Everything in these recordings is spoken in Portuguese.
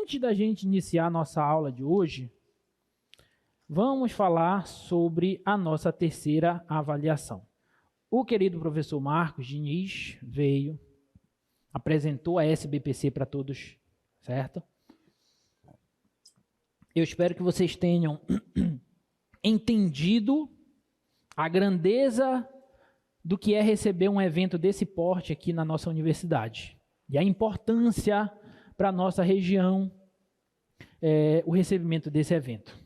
antes da gente iniciar a nossa aula de hoje, vamos falar sobre a nossa terceira avaliação. O querido professor Marcos Diniz veio, apresentou a SBPC para todos, certo? Eu espero que vocês tenham entendido a grandeza do que é receber um evento desse porte aqui na nossa universidade. E a importância para a nossa região, o recebimento desse evento.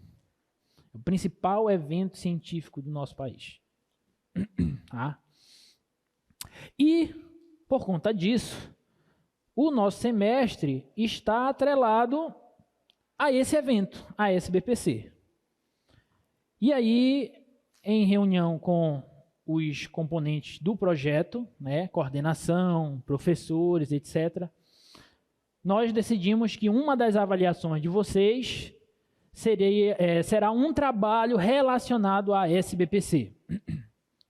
O principal evento científico do nosso país. Tá? E, por conta disso, o nosso semestre está atrelado a esse evento, a SBPC. E aí, em reunião com os componentes do projeto, né, coordenação, professores, etc., nós decidimos que uma das avaliações de vocês será um trabalho relacionado à SBPC.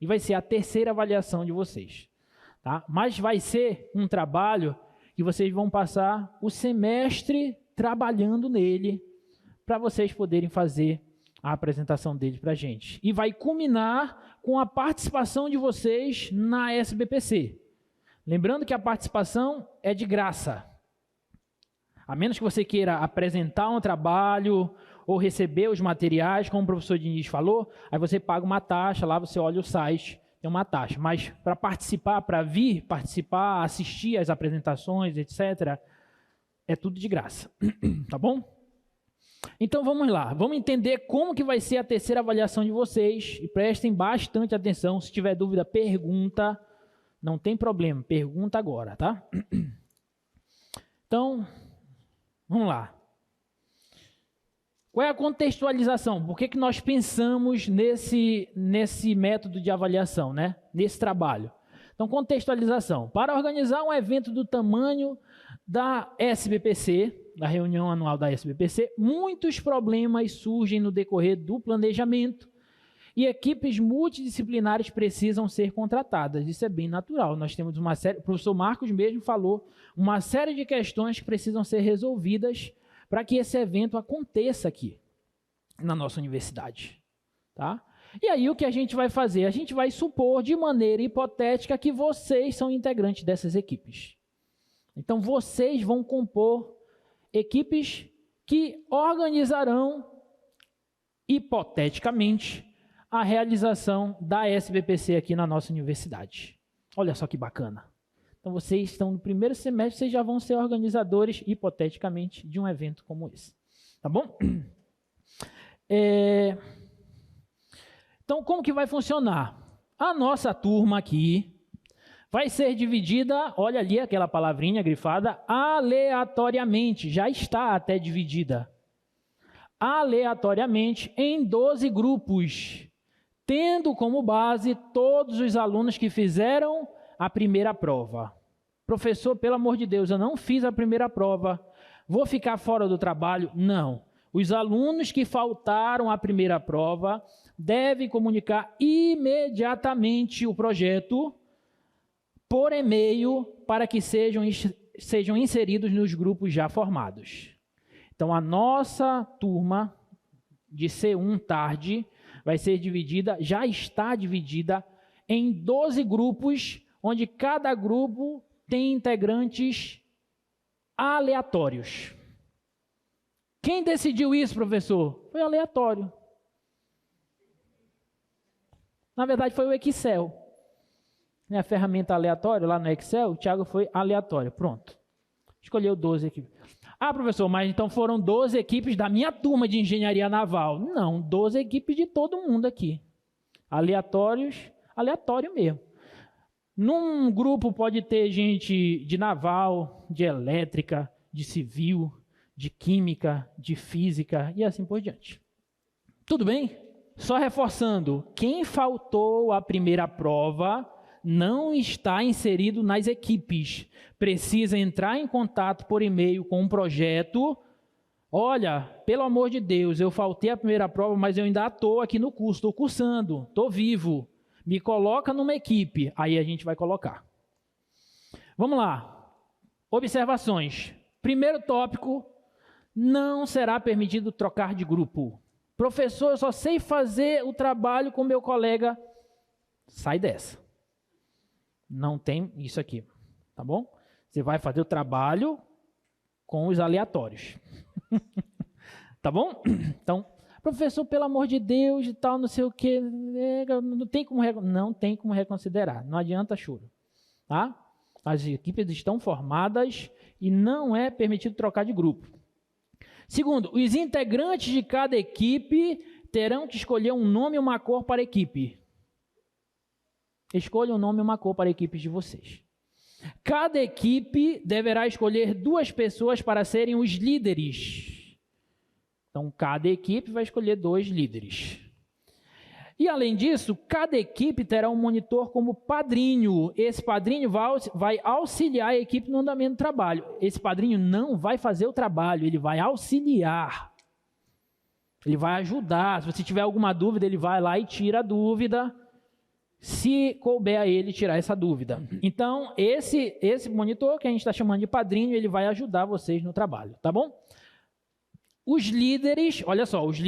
E vai ser a terceira avaliação de vocês. Tá? Mas vai ser um trabalho que vocês vão passar o semestre trabalhando nele para vocês poderem fazer a apresentação dele para a gente. E vai culminar com a participação de vocês na SBPC. Lembrando que a participação é de graça. A menos que você queira apresentar um trabalho ou receber os materiais, como o professor Diniz falou, aí você paga uma taxa, lá você olha o site, tem uma taxa. Mas para participar, para vir participar, assistir às apresentações, etc., é tudo de graça. Tá bom? Então vamos lá, vamos entender como que vai ser a terceira avaliação de vocês e prestem bastante atenção. Se tiver dúvida, pergunta, não tem problema, pergunta agora, tá? Então, vamos lá. Qual é a contextualização? Por que nós pensamos nesse método de avaliação, né? Nesse trabalho? Então, contextualização. Para organizar um evento do tamanho da SBPC, da reunião anual da SBPC, muitos problemas surgem no decorrer do planejamento e equipes multidisciplinares precisam ser contratadas. Isso é bem natural. Nós temos uma série, o professor Marcos mesmo falou, uma série de questões que precisam ser resolvidas para que esse evento aconteça aqui, na nossa universidade. Tá? E aí o que a gente vai fazer? A gente vai supor de maneira hipotética que vocês são integrantes dessas equipes. Então vocês vão compor equipes que organizarão, hipoteticamente, a realização da SBPC aqui na nossa universidade. Olha só que bacana. Então vocês estão no primeiro semestre, vocês já vão ser organizadores, hipoteticamente, de um evento como esse. Tá bom? Então, como que vai funcionar? A nossa turma aqui vai ser dividida, olha ali aquela palavrinha grifada, aleatoriamente, já está até dividida. Aleatoriamente em 12 grupos, tendo como base todos os alunos que fizeram a primeira prova. Professor, pelo amor de Deus, eu não fiz a primeira prova, vou ficar fora do trabalho? Não. Os alunos que faltaram à primeira prova devem comunicar imediatamente o projeto por e-mail para que sejam inseridos nos grupos já formados. Então, a nossa turma de C1 tarde vai ser dividida, já está dividida em 12 grupos, onde cada grupo tem integrantes aleatórios. Quem decidiu isso, professor? Foi aleatório. Na verdade, foi o Excel. A ferramenta aleatória lá no Excel, o Thiago foi aleatório. Pronto. Escolheu 12 equipes. Ah, professor, mas então foram 12 equipes da minha turma de engenharia naval. Não, 12 equipes de todo mundo aqui. Aleatórios, aleatório mesmo. Num grupo pode ter gente de naval, de elétrica, de civil, de química, de física e assim por diante. Tudo bem? Só reforçando, quem faltou à primeira prova não está inserido nas equipes. Precisa entrar em contato por e-mail com um projeto. Olha, pelo amor de Deus, eu faltei a primeira prova, mas eu ainda estou aqui no curso, estou cursando, estou vivo. Me coloca numa equipe. Aí a gente vai colocar. Vamos lá. Observações. Primeiro tópico, Não será permitido trocar de grupo. Professor, eu só sei fazer o trabalho com meu colega. Sai dessa. Não tem isso aqui, tá bom? Você vai fazer o trabalho com os aleatórios. Tá bom? Então, professor, pelo amor de Deus e tal, não sei o quê, não tem como reconsiderar. Não adianta choro, tá? As equipes estão formadas e não é permitido trocar de grupo. Segundo, os integrantes de cada equipe terão que escolher um nome e uma cor para a equipe. Escolha um nome e uma cor para a equipe de vocês. Cada equipe deverá escolher 2 pessoas para serem os líderes. Então, cada equipe vai escolher 2 líderes. E, além disso, cada equipe terá um monitor como padrinho. Esse padrinho vai auxiliar a equipe no andamento do trabalho. Esse padrinho não vai fazer o trabalho, ele vai auxiliar. Ele vai ajudar. Se você tiver alguma dúvida, ele vai lá e tira a dúvida, se couber a ele tirar essa dúvida. Então, esse monitor, que a gente está chamando de padrinho, ele vai ajudar vocês no trabalho, tá bom? Os líderes, olha só, os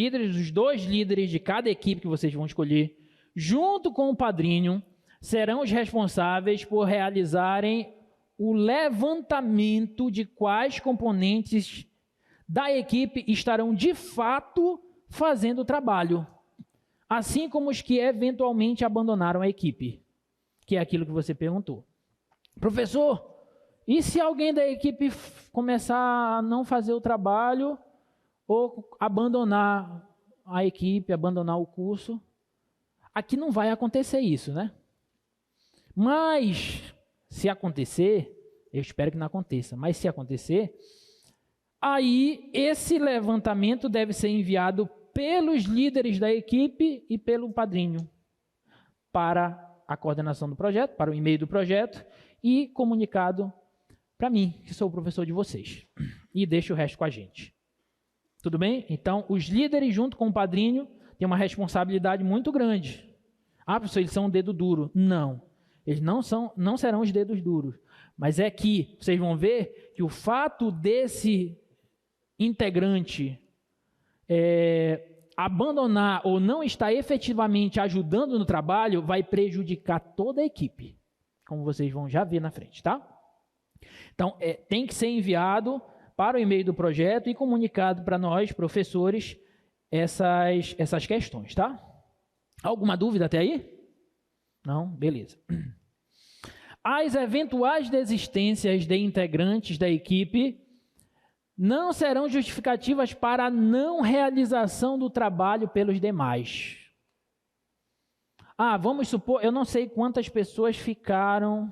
2 líderes de cada equipe que vocês vão escolher, junto com o padrinho, serão os responsáveis por realizarem o levantamento de quais componentes da equipe estarão de fato fazendo o trabalho, assim como os que eventualmente abandonaram a equipe, que é aquilo que você perguntou. Professor, e se alguém da equipe começar a não fazer o trabalho ou abandonar a equipe, abandonar o curso? Aqui não vai acontecer isso, né? Mas, se acontecer, eu espero que não aconteça, mas se acontecer, aí esse levantamento deve ser enviado pelos líderes da equipe e pelo padrinho para a coordenação do projeto, para o e-mail do projeto e comunicado para mim, que sou o professor de vocês. E deixa o resto com a gente. Tudo bem? Então, os líderes junto com o padrinho têm uma responsabilidade muito grande. Ah, professor, eles são um dedo duro. Não, eles não serão os dedos duros. Mas é que vocês vão ver que o fato desse integrante abandonar ou não estar efetivamente ajudando no trabalho vai prejudicar toda a equipe, como vocês vão já ver na frente, tá? Então, tem que ser enviado para o e-mail do projeto e comunicado para nós, professores, essas questões, tá? Alguma dúvida até aí? Não? Beleza. As eventuais desistências de integrantes da equipe não serão justificativas para a não realização do trabalho pelos demais. Vamos supor, eu não sei quantas pessoas ficaram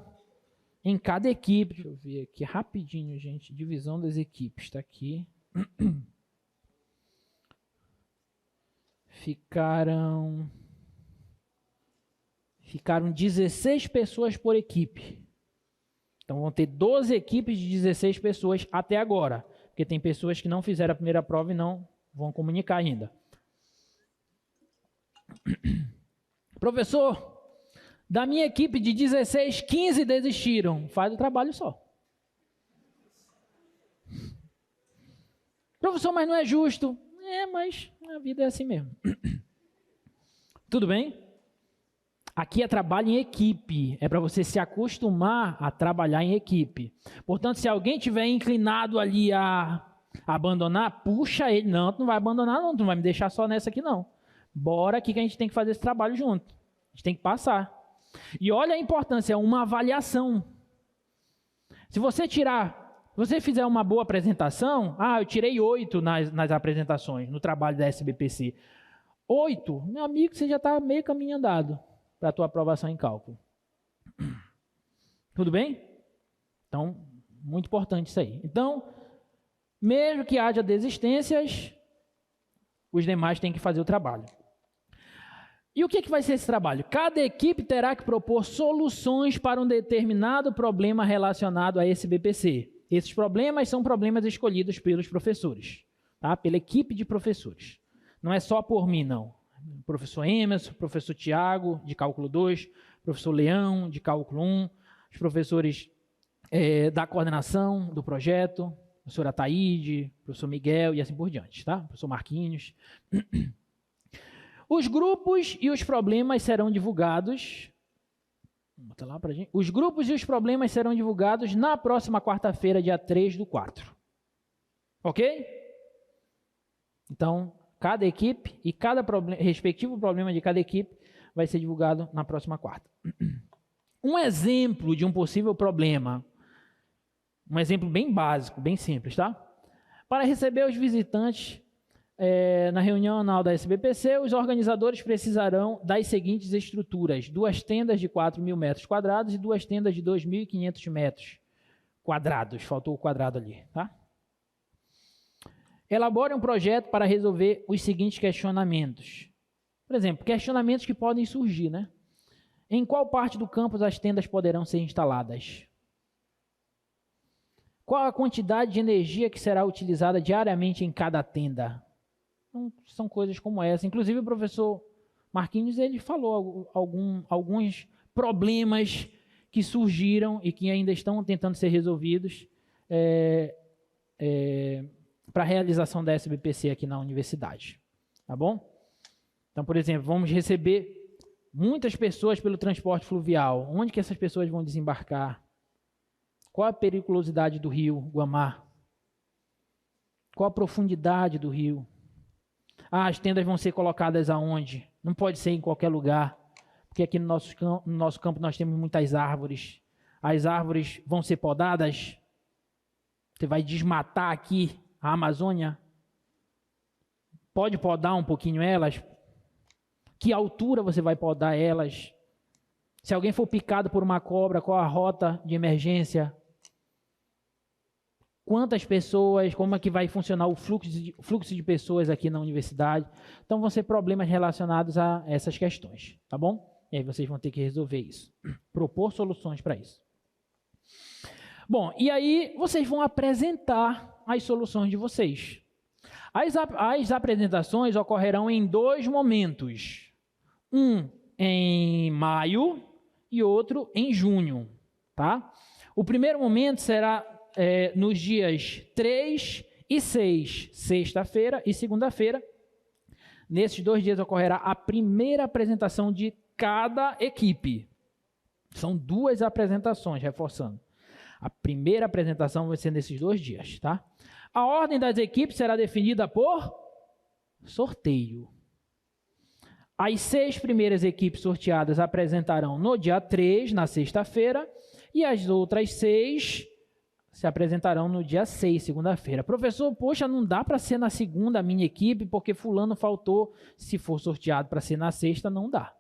em cada equipe. Deixa eu ver aqui rapidinho, gente. Divisão das equipes, está aqui. Ficaram 16 pessoas por equipe. Então vão ter 12 equipes de 16 pessoas até agora. Porque tem pessoas que não fizeram a primeira prova e não vão comunicar ainda. Professor, da minha equipe de 16, 15 desistiram. Faz o trabalho só. Professor, mas não é justo. Mas a vida é assim mesmo. Tudo bem? Aqui é trabalho em equipe. É para você se acostumar a trabalhar em equipe. Portanto, se alguém estiver inclinado ali a abandonar, puxa ele. Não, tu não vai abandonar não. Tu não vai me deixar só nessa aqui não. Bora aqui que a gente tem que fazer esse trabalho junto. A gente tem que passar. E olha a importância, é uma avaliação. Se você fizer uma boa apresentação, eu tirei 8 nas apresentações, no trabalho da SBPC. 8, meu amigo, você já está meio caminho andado para a tua aprovação em cálculo. Tudo bem? Então, muito importante isso aí. Então, mesmo que haja desistências, os demais têm que fazer o trabalho. E o que vai ser esse trabalho? Cada equipe terá que propor soluções para um determinado problema relacionado a esse BPC. Esses problemas são problemas escolhidos pelos professores, tá? Pela equipe de professores. Não é só por mim, não. Professor Emerson, professor Tiago, de Cálculo 2, professor Leão, de Cálculo 1, os professores da coordenação do projeto, professor Ataíde, professor Miguel e assim por diante, tá? Professor Marquinhos. Os grupos e os problemas serão divulgados. Bota lá pra gente. Os grupos e os problemas serão divulgados na próxima quarta-feira, dia 3/4. Ok? Então, cada equipe e cada respectivo problema de cada equipe vai ser divulgado na próxima quarta. Um exemplo de um possível problema, um exemplo bem básico, bem simples, tá? Para receber os visitantes na reunião anual da SBPC, os organizadores precisarão das seguintes estruturas: 2 tendas de 4.000 metros quadrados e 2 tendas de 2.500 metros quadrados. Faltou o quadrado ali, tá? Elabore um projeto para resolver os seguintes questionamentos. Por exemplo, questionamentos que podem surgir, né? Em qual parte do campus as tendas poderão ser instaladas? Qual a quantidade de energia que será utilizada diariamente em cada tenda? Então, são coisas como essa. Inclusive, o professor Marquinhos, ele falou alguns problemas que surgiram e que ainda estão tentando ser resolvidos para a realização da SBPC aqui na universidade. Tá bom? Então, por exemplo, vamos receber muitas pessoas pelo transporte fluvial. Onde que essas pessoas vão desembarcar? Qual a periculosidade do rio Guamá? Qual a profundidade do rio? As tendas vão ser colocadas aonde? Não pode ser em qualquer lugar, porque aqui no nosso campo nós temos muitas árvores. As árvores vão ser podadas? Você vai desmatar aqui a Amazônia? Pode podar um pouquinho elas? Que altura você vai podar elas? Se alguém for picado por uma cobra, qual a rota de emergência? Quantas pessoas, como é que vai funcionar o fluxo de pessoas aqui na universidade? Então vão ser problemas relacionados a essas questões, tá bom? E aí vocês vão ter que resolver isso, propor soluções para isso. Bom, e aí vocês vão apresentar as soluções de vocês. As apresentações ocorrerão em 2 momentos. Um em maio e outro em junho, tá? O primeiro momento será nos dias 3 e 6, sexta-feira e segunda-feira. Nesses 2 dias ocorrerá a primeira apresentação de cada equipe. São 2 apresentações, reforçando. A primeira apresentação vai ser nesses 2 dias, tá? A ordem das equipes será definida por sorteio. As 6 primeiras equipes sorteadas apresentarão no dia 3, na sexta-feira, e as outras 6 se apresentarão no dia 6, segunda-feira. Professor, poxa, não dá para ser na segunda a minha equipe, porque fulano faltou. Se for sorteado para ser na sexta, não dá.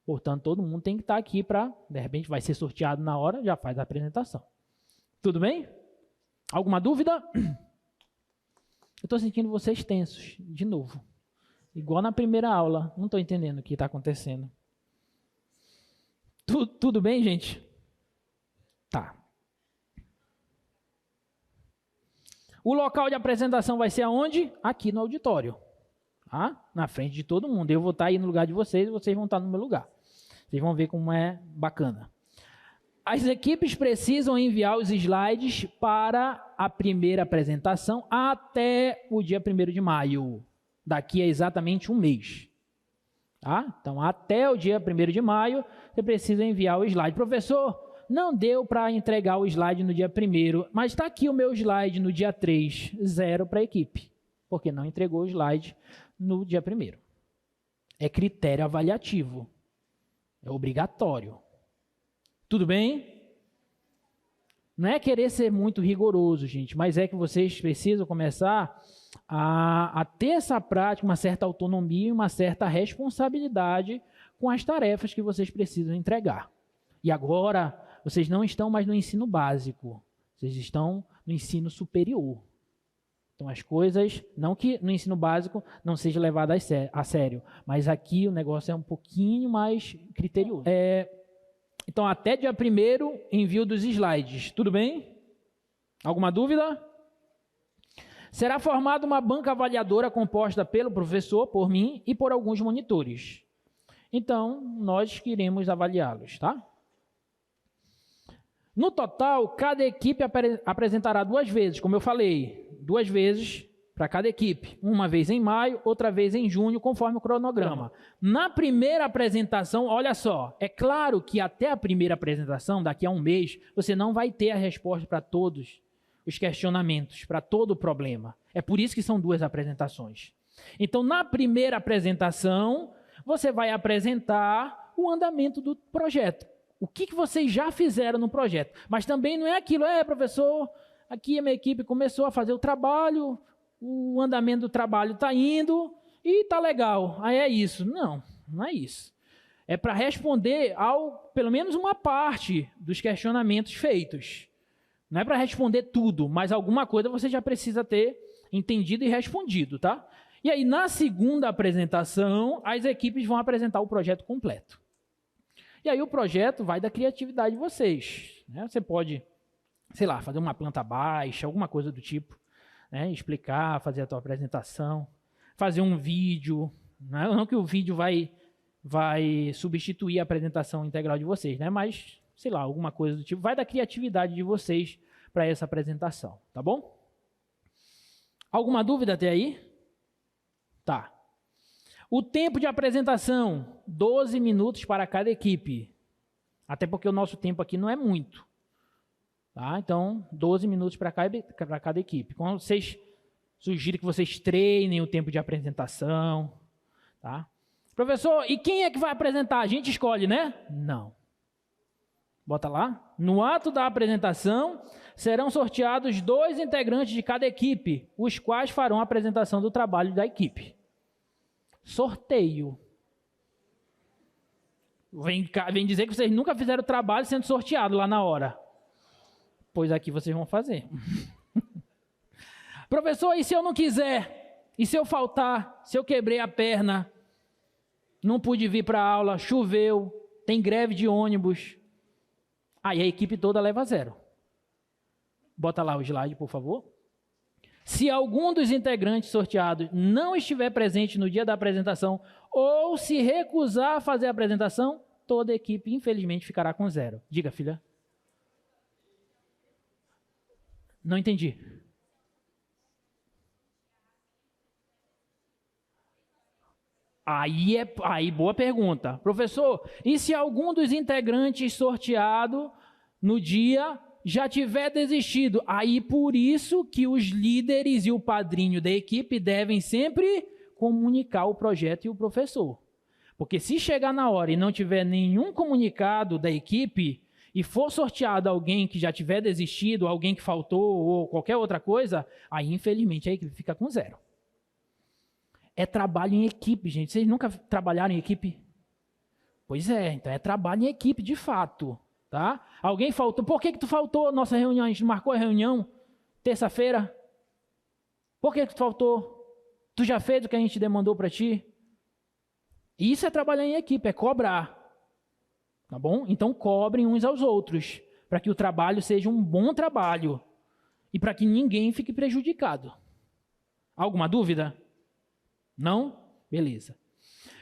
Portanto, todo mundo tem que estar aqui para, de repente, vai ser sorteado na hora, já faz a apresentação. Tudo bem? Alguma dúvida? Eu estou sentindo vocês tensos, de novo. Igual na primeira aula. Não estou entendendo o que está acontecendo. Tudo bem, gente? Tá. O local de apresentação vai ser aonde? Aqui no auditório. Tá? Na frente de todo mundo. Eu vou estar aí no lugar de vocês e vocês vão estar no meu lugar. Vocês vão ver como é bacana. As equipes precisam enviar os slides para a primeira apresentação até o dia 1º de maio. Daqui a exatamente um mês. Tá? Então, até o dia 1º de maio, você precisa enviar o slide. Professor, não deu para entregar o slide no dia 1º, mas está aqui o meu slide no dia 3, 0 para a equipe, porque não entregou o slide no dia 1º. É critério avaliativo. É obrigatório. Tudo bem? Não é querer ser muito rigoroso, gente, mas é que vocês precisam começar a ter essa prática, uma certa autonomia e uma certa responsabilidade com as tarefas que vocês precisam entregar. E agora, vocês não estão mais no ensino básico, vocês estão no ensino superior. Então, as coisas, não que no ensino básico não seja levado a sério, mas aqui o negócio é um pouquinho mais criterioso. Então, até dia 1º, envio dos slides. Tudo bem? Alguma dúvida? Será formada uma banca avaliadora composta pelo professor, por mim e por alguns monitores. Então, nós queremos avaliá-los, tá? No total, cada equipe apresentará 2 vezes, como eu falei, 2 vezes para cada equipe. Uma vez em maio, outra vez em junho, conforme o cronograma. Na primeira apresentação, olha só, é claro que até a primeira apresentação, daqui a um mês, você não vai ter a resposta para todos os questionamentos, para todo o problema. É por isso que são 2 apresentações. Então, na primeira apresentação, você vai apresentar o andamento do projeto. O que vocês já fizeram no projeto. Mas também não é aquilo, professor, aqui a minha equipe começou a fazer o trabalho, o andamento do trabalho está indo e está legal. Aí é isso. Não, não é isso. É para responder pelo menos uma parte dos questionamentos feitos. Não é para responder tudo, mas alguma coisa você já precisa ter entendido e respondido, tá? E aí, na segunda apresentação, as equipes vão apresentar o projeto completo. E aí o projeto vai da criatividade de vocês. Né? Você pode, sei lá, fazer uma planta baixa, alguma coisa do tipo, né? Explicar, fazer a tua apresentação, fazer um vídeo. Né? Não que o vídeo vai substituir a apresentação integral de vocês, né? Mas, sei lá, alguma coisa do tipo. Vai da criatividade de vocês para essa apresentação, tá bom? Alguma dúvida até aí? Tá. O tempo de apresentação, 12 minutos para cada equipe. Até porque o nosso tempo aqui não é muito. Tá? Então, 12 minutos para cada equipe. Quando vocês sugiro que vocês treinem o tempo de apresentação. Tá? Professor, e quem é que vai apresentar? A gente escolhe, né? Não. Bota lá. No ato da apresentação, serão sorteados 2 integrantes de cada equipe, os quais farão a apresentação do trabalho da equipe. Sorteio. Vem dizer que vocês nunca fizeram trabalho sendo sorteado lá na hora. Pois aqui vocês vão fazer. Professor, e se eu não quiser? E se eu faltar? Se eu quebrei a perna? Não pude vir para a aula, choveu, tem greve de ônibus. Aí a equipe toda leva 0. Bota lá o slide, por favor. Se algum dos integrantes sorteados não estiver presente no dia da apresentação ou se recusar a fazer a apresentação, toda a equipe, infelizmente, ficará com 0. Diga, filha. Não entendi. Aí, boa pergunta. Professor, e se algum dos integrantes sorteado no dia já tiver desistido? Aí, por isso que os líderes e o padrinho da equipe devem sempre comunicar o projeto e o professor. Porque se chegar na hora e não tiver nenhum comunicado da equipe e for sorteado alguém que já tiver desistido, alguém que faltou ou qualquer outra coisa, aí, infelizmente, a equipe fica com 0. É trabalho em equipe, gente. Vocês nunca trabalharam em equipe? Pois é, então é trabalho em equipe, de fato. Tá? Alguém faltou. Por que tu faltou nossa reunião? A gente marcou a reunião terça-feira. Por que tu faltou? Tu já fez o que a gente demandou para ti? Isso é trabalhar em equipe, é cobrar. Tá bom? Então cobrem uns aos outros, para que o trabalho seja um bom trabalho e para que ninguém fique prejudicado. Alguma dúvida? Não? Beleza.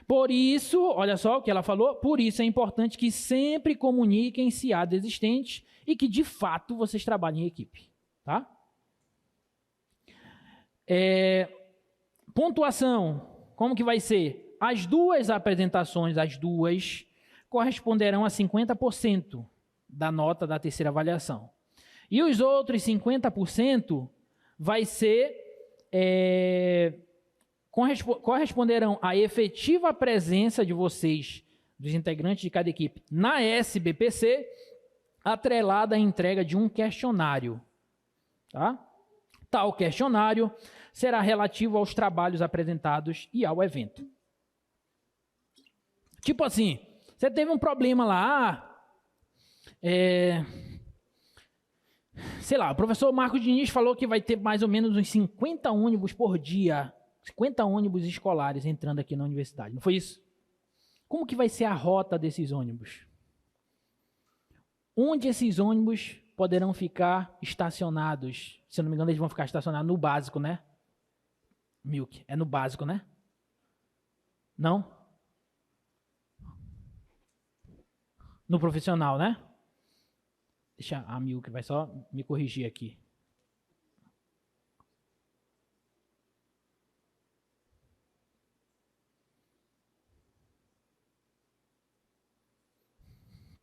Por isso, olha só o que ela falou, por isso é importante que sempre comuniquem se há desistentes e que, de fato, vocês trabalhem em equipe. Tá? Pontuação, como que vai ser? As 2 apresentações, as 2, corresponderão a 50% da nota da terceira avaliação. E os outros 50% vai ser... corresponderão à efetiva presença de vocês, dos integrantes de cada equipe, na SBPC, atrelada à entrega de um questionário. Tá? Tal questionário será relativo aos trabalhos apresentados e ao evento. Tipo assim, você teve um problema lá, sei lá, o professor Marcos Diniz falou que vai ter mais ou menos uns 50 ônibus por dia, 50 ônibus escolares entrando aqui na universidade, não foi isso? Como que vai ser a rota desses ônibus? Onde esses ônibus poderão ficar estacionados? Se eu não me engano, eles vão ficar estacionados no básico, né? Milk, é no básico, né? Não? No profissional, né? Deixa a Milk, vai só me corrigir aqui.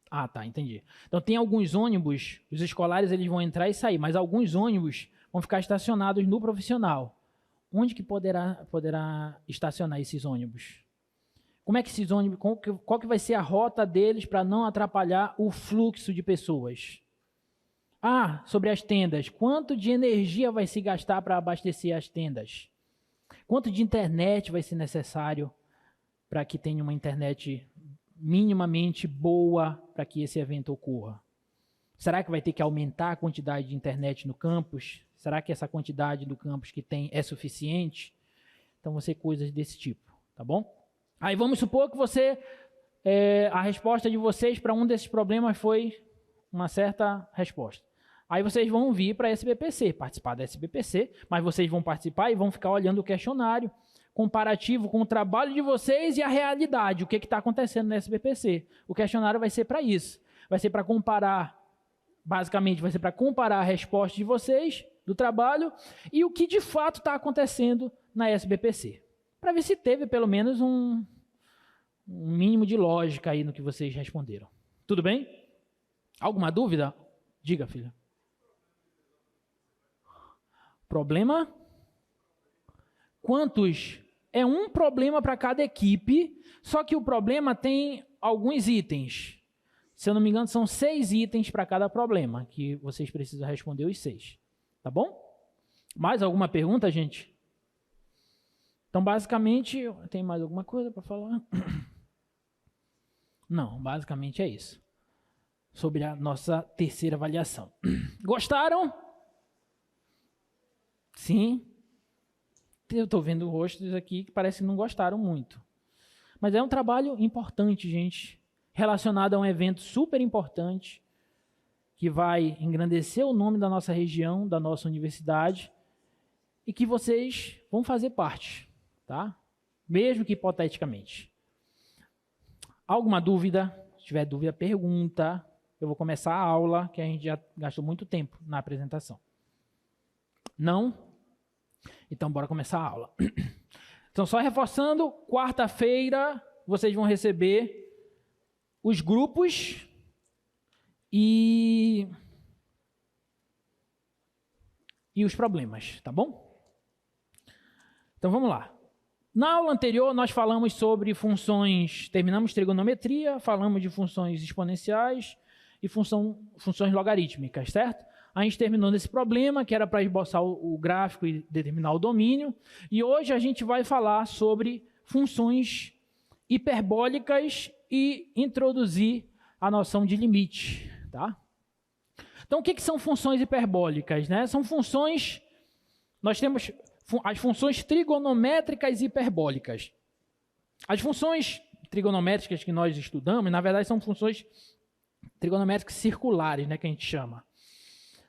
Ah, tá, entendi. Então tem alguns ônibus, os escolares eles vão entrar e sair, mas alguns ônibus vão ficar estacionados no profissional. Onde que poderá estacionar esses ônibus? Como é que esses ônibus, qual que vai ser a rota deles para não atrapalhar o fluxo de pessoas? Ah, sobre as tendas. Quanto de energia vai se gastar para abastecer as tendas? Quanto de internet vai ser necessário para que tenha uma internet minimamente boa para que esse evento ocorra? Será que vai ter que aumentar a quantidade de internet no campus? Será que essa quantidade do campus que tem é suficiente? Então vão ser coisas desse tipo, tá bom? Aí vamos supor que a resposta de vocês para um desses problemas foi uma certa resposta. Aí vocês vão vir para a SBPC, participar da SBPC, mas vocês vão participar e vão ficar olhando o questionário comparativo com o trabalho de vocês e a realidade, o que está acontecendo na SBPC. O questionário vai ser para isso, vai ser para comparar, basicamente vai ser para comparar a resposta de vocês, do trabalho, e o que de fato está acontecendo na SBPC. Para ver se teve pelo menos um mínimo de lógica aí no que vocês responderam. Tudo bem? Alguma dúvida? Diga, filha. Problema? Quantos? É um problema para cada equipe, só que o problema tem alguns itens. Se eu não me engano, são 6 itens para cada problema, que vocês precisam responder os 6. Tá bom? Mais alguma pergunta, gente? Então, basicamente, tem mais alguma coisa para falar? Não, basicamente é isso. Sobre a nossa terceira avaliação. Gostaram? Sim. Eu estou vendo rostos aqui que parece que não gostaram muito. Mas é um trabalho importante, gente, relacionado a um evento super importante, que vai engrandecer o nome da nossa região, da nossa universidade, e que vocês vão fazer parte, tá? Mesmo que hipoteticamente. Alguma dúvida? Se tiver dúvida, pergunta. Eu vou começar a aula, que a gente já gastou muito tempo na apresentação. Não? Então, bora começar a aula. Então, só reforçando, quarta-feira vocês vão receber os grupos e os problemas, tá bom? Então, vamos lá. Na aula anterior, nós falamos sobre funções, terminamos trigonometria, falamos de funções exponenciais e funções logarítmicas, certo? A gente terminou nesse problema, que era para esboçar o gráfico e determinar o domínio. E hoje a gente vai falar sobre funções hiperbólicas e introduzir a noção de limite. Tá? Então, o que são funções hiperbólicas? Né? São funções... Nós temos as funções trigonométricas e hiperbólicas. As funções trigonométricas que nós estudamos, na verdade, são funções trigonométricas circulares, né, que a gente chama.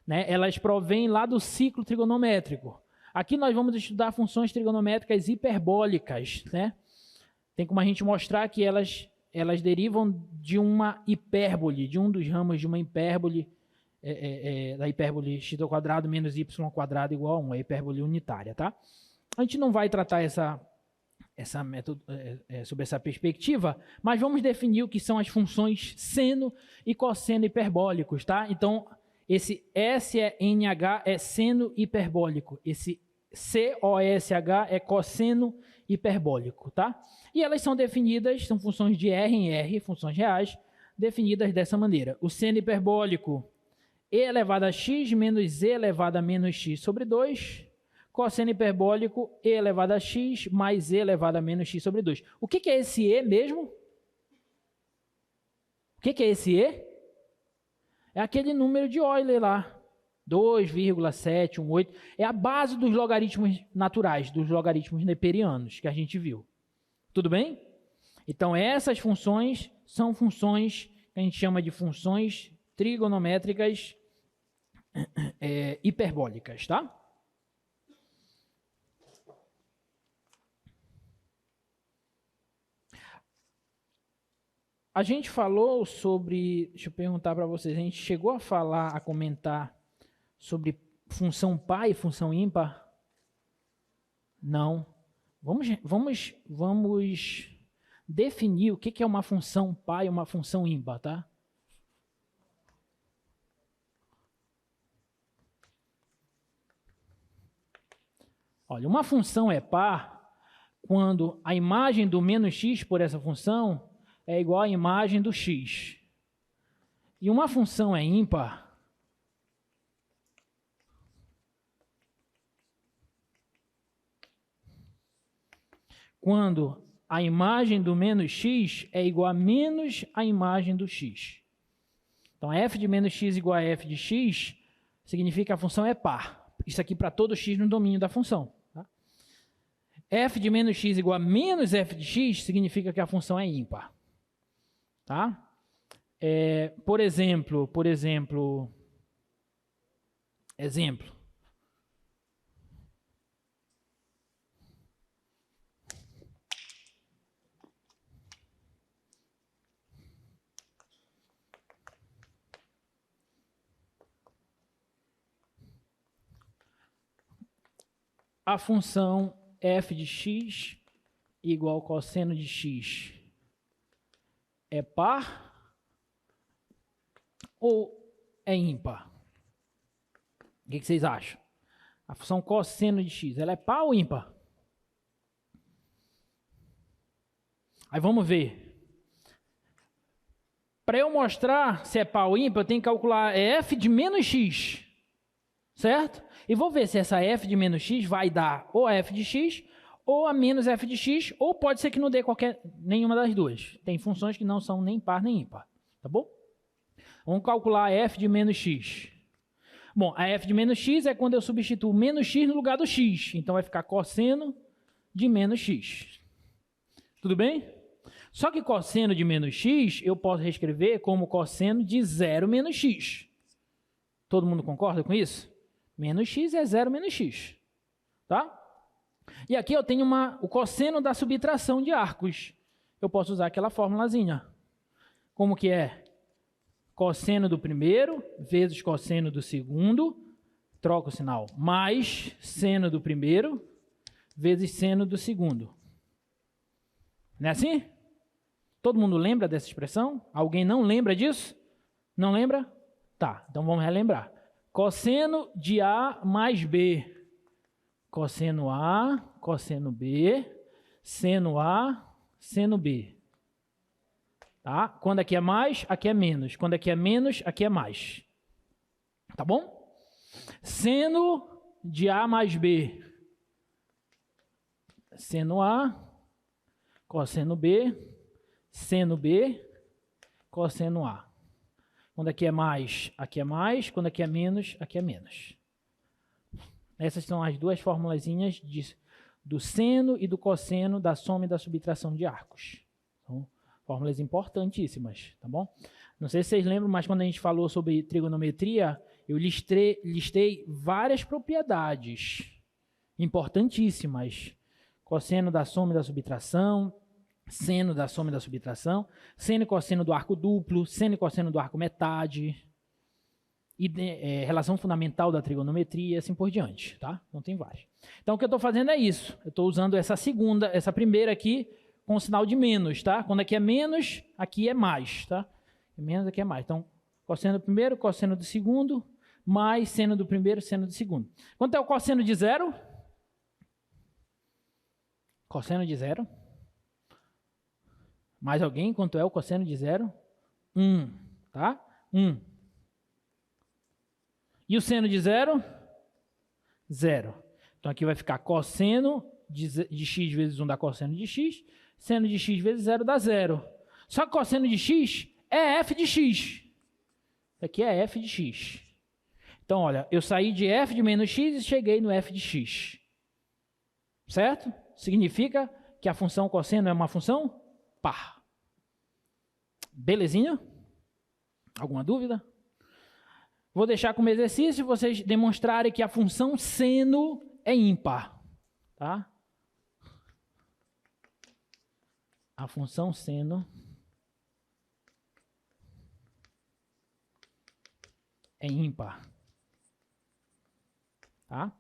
Né? Elas provêm lá do ciclo trigonométrico. Aqui nós vamos estudar funções trigonométricas hiperbólicas. Né? Tem como a gente mostrar que elas derivam de uma hipérbole, de um dos ramos de uma hipérbole, da hipérbole x² menos y² igual a 1, a hipérbole unitária. Tá? A gente não vai tratar sobre essa perspectiva, mas vamos definir o que são as funções seno e cosseno hiperbólicos. Tá? Então, esse SNH é seno hiperbólico, esse COSH é cosseno hiperbólico, tá? E elas são definidas, são funções de R em R, funções reais, definidas dessa maneira. O seno hiperbólico e elevado a x menos e elevado a menos x sobre 2, cosseno hiperbólico e elevado a x mais e elevado a menos x sobre 2. O que é esse e mesmo? O que é esse e? É aquele número de Euler lá, 2,718. É a base dos logaritmos naturais, dos logaritmos neperianos que a gente viu. Tudo bem? Então, essas funções são funções que a gente chama de funções trigonométricas hiperbólicas, tá? A gente falou sobre, deixa eu perguntar para vocês, a gente chegou a falar, a comentar sobre função par e função ímpar? Não. Vamos definir o que é uma função par e uma função ímpar, tá? Olha, uma função é par quando a imagem do menos x por essa função é igual à imagem do x. E uma função é ímpar quando a imagem do menos x é igual a menos a imagem do x. Então, f de menos x igual a f de x significa que a função é par. Isso aqui para todo x no domínio da função. Tá? F de menos x igual a menos f de x significa que a função é ímpar. Tá? Por exemplo, a função f de x igual ao cosseno de x é par ou é ímpar? O que vocês acham? A função cosseno de x, ela é par ou ímpar? Aí vamos ver. Para eu mostrar se é par ou ímpar, eu tenho que calcular f de menos x, certo? E vou ver se essa f de menos x vai dar ou a f de x ou a menos f de x, ou pode ser que não dê nenhuma das duas. Tem funções que não são nem par nem ímpar, tá bom? Vamos calcular a f de menos x. Bom, a f de menos x é quando eu substituo menos x no lugar do x. Então vai ficar cosseno de menos x. Tudo bem? Só que cosseno de menos x eu posso reescrever como cosseno de 0 menos x. Todo mundo concorda com isso? Menos x é 0 menos x. Tá? E aqui eu tenho o cosseno da subtração de arcos. Eu posso usar aquela formulazinha. Como que é? Cosseno do primeiro vezes cosseno do segundo, troca o sinal, mais seno do primeiro vezes seno do segundo. Não é assim? Todo mundo lembra dessa expressão? Alguém não lembra disso? Não lembra? Tá, então vamos relembrar. Cosseno de A mais B. Cosseno A, cosseno B, seno A, seno B. Tá? Quando aqui é mais, aqui é menos. Quando aqui é menos, aqui é mais. Tá bom? Seno de A mais B. Seno A, cosseno B, seno B, cosseno A. Quando aqui é mais, aqui é mais. Quando aqui é menos, aqui é menos. Essas são as duas formulazinhas do seno e do cosseno da soma e da subtração de arcos. Então, fórmulas importantíssimas, tá bom? Não sei se vocês lembram, mas quando a gente falou sobre trigonometria, eu listei várias propriedades importantíssimas. Cosseno da soma e da subtração, seno da soma e da subtração, seno e cosseno do arco duplo, seno e cosseno do arco metade, e relação fundamental da trigonometria, assim por diante, tá? Então tem várias. Então o que eu estou fazendo é isso. Eu estou usando essa primeira aqui com o sinal de menos, tá? Quando aqui é menos, aqui é mais, tá? Menos aqui é mais. Então, cosseno do primeiro, cosseno do segundo, mais seno do primeiro, seno do segundo. Quanto é o cosseno de zero? Cosseno de zero. Mais alguém? Quanto é o cosseno de zero? 1, tá? 1. E o seno de zero? 0. Então, aqui vai ficar cosseno de x vezes 1 dá cosseno de x. Seno de x vezes 0 dá 0. Só que cosseno de x é f de x. Aqui é f de x. Então, olha, eu saí de f de menos x e cheguei no f de x. Certo? Significa que a função cosseno é uma função par. Belezinha? Alguma dúvida? Vou deixar como exercício vocês demonstrarem que a função seno é ímpar. Tá? A função seno é ímpar. Tá?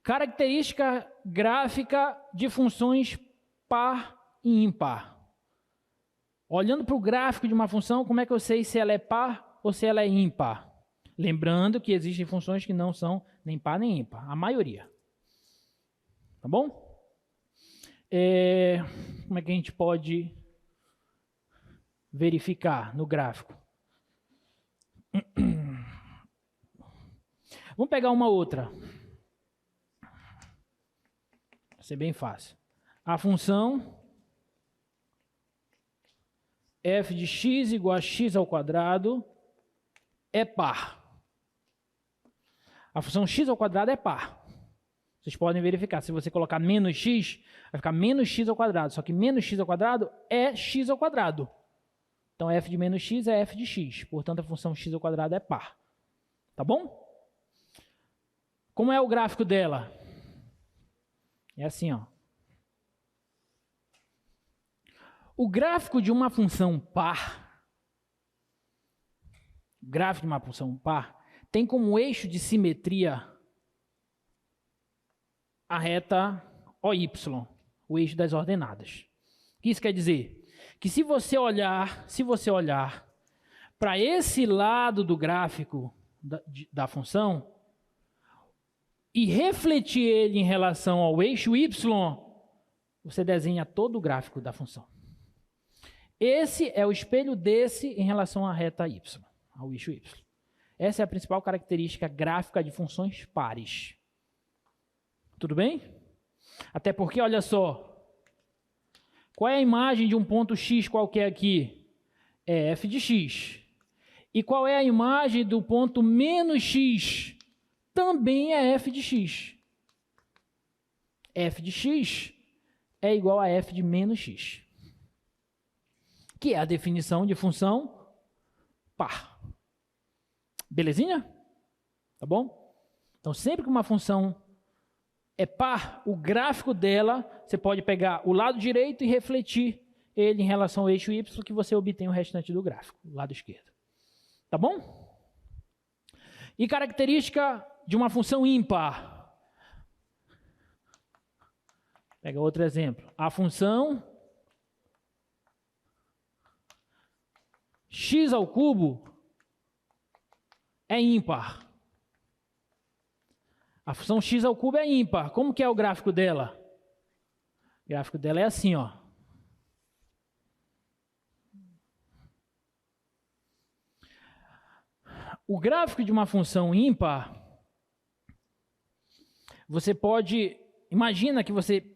Característica gráfica de funções par e ímpar. Olhando para o gráfico de uma função, como é que eu sei se ela é par ou se ela é ímpar? Lembrando que existem funções que não são nem par nem ímpar, a maioria. Tá bom? Como é que a gente pode verificar no gráfico? Vamos pegar uma outra. Vai ser bem fácil. A função f de x igual a x ao quadrado é par. A função x ao quadrado é par. Vocês podem verificar. Se você colocar menos x, vai ficar menos x ao quadrado. Só que menos x ao quadrado é x ao quadrado. Então, f de menos x é f de x. Portanto, a função x ao quadrado é par. Tá bom? Como é o gráfico dela? É assim, ó. O gráfico de uma função par, tem como eixo de simetria a reta OY, o eixo das ordenadas. O que isso quer dizer? Que se você olhar para esse lado do gráfico da função e refletir ele em relação ao eixo Y, você desenha todo o gráfico da função. Esse é o espelho desse em relação à reta Y, ao eixo Y. Essa é a principal característica gráfica de funções pares. Tudo bem? Até porque, olha só, qual é a imagem de um ponto X qualquer aqui? É f de x. E qual é a imagem do ponto menos x? Também é f de x. F de x é igual a f de menos x. Que é a definição de função par. Belezinha? Tá bom? Então, sempre que uma função é par, o gráfico dela, você pode pegar o lado direito e refletir ele em relação ao eixo Y, que você obtém o restante do gráfico, o lado esquerdo. Tá bom? E característica de uma função ímpar. Pega outro exemplo. A função x ao cubo é ímpar. A função x ao cubo é ímpar. Como que é o gráfico dela? O gráfico dela é assim, ó. O gráfico de uma função ímpar, você pode... Imagina que você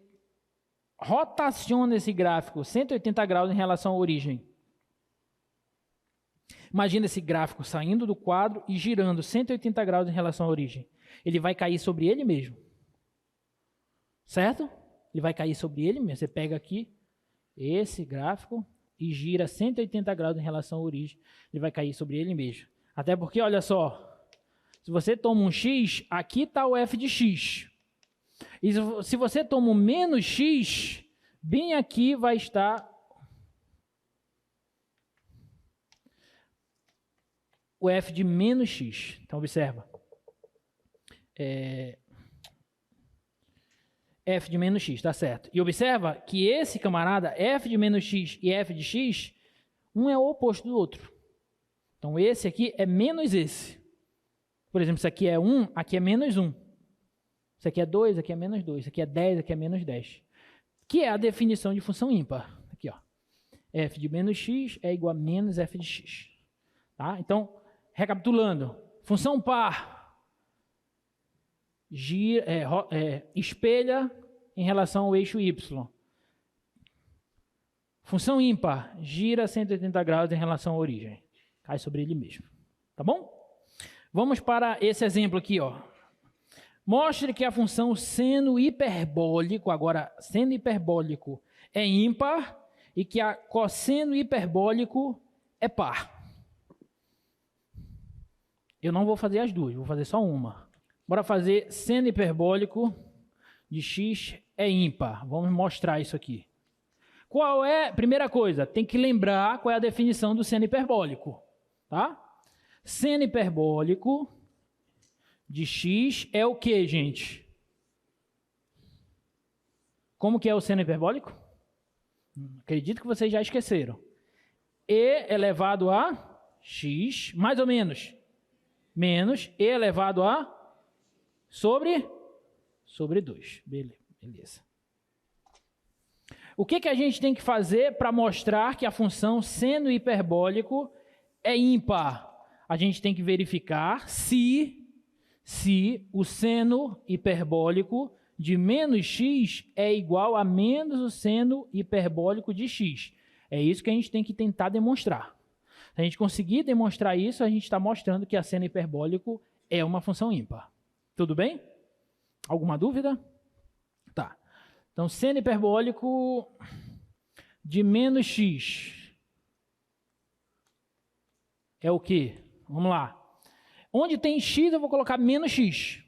rotaciona esse gráfico 180 graus em relação à origem. Imagina esse gráfico saindo do quadro e girando 180 graus em relação à origem. Ele vai cair sobre ele mesmo. Certo? Ele vai cair sobre ele mesmo. Você pega aqui esse gráfico e gira 180 graus em relação à origem. Ele vai cair sobre ele mesmo. Até porque, olha só, se você toma um x, aqui está o f de x. E se você toma um menos x, bem aqui vai estar o f de menos x. Então, observa. F de menos x, tá certo. E observa que esse camarada, f de menos x e f de x, um é o oposto do outro. Então, esse aqui é menos esse. Por exemplo, isso aqui é 1, aqui é menos 1. Isso aqui é 2, aqui é menos 2. Isso aqui é 10, aqui é menos 10. Que é a definição de função ímpar. Aqui, ó. F de menos x é igual a menos f de x. Tá? Então, recapitulando. Função par espelha em relação ao eixo y. Função ímpar gira 180 graus em relação à origem. Cai sobre ele mesmo. Tá bom? Vamos para esse exemplo aqui, ó. Mostre que a função seno hiperbólico, agora seno hiperbólico é ímpar e que a cosseno hiperbólico é par. Eu não vou fazer as duas, vou fazer só uma. Bora fazer seno hiperbólico de x é ímpar. Vamos mostrar isso aqui. Qual é? Primeira coisa, tem que lembrar qual é a definição do seno hiperbólico. Tá? Seno hiperbólico de x é o que, gente? Como que é o seno hiperbólico? Acredito que vocês já esqueceram. E elevado a x, mais ou menos, menos e elevado a sobre 2. Beleza. O que a gente tem que fazer para mostrar que a função seno hiperbólico é ímpar? A gente tem que verificar se o seno hiperbólico de menos x é igual a menos o seno hiperbólico de x. É isso que a gente tem que tentar demonstrar. Se a gente conseguir demonstrar isso, a gente está mostrando que a seno hiperbólico é uma função ímpar. Tudo bem? Alguma dúvida? Tá. Então, seno hiperbólico de menos x é o quê? Vamos lá. Onde tem x, eu vou colocar menos x.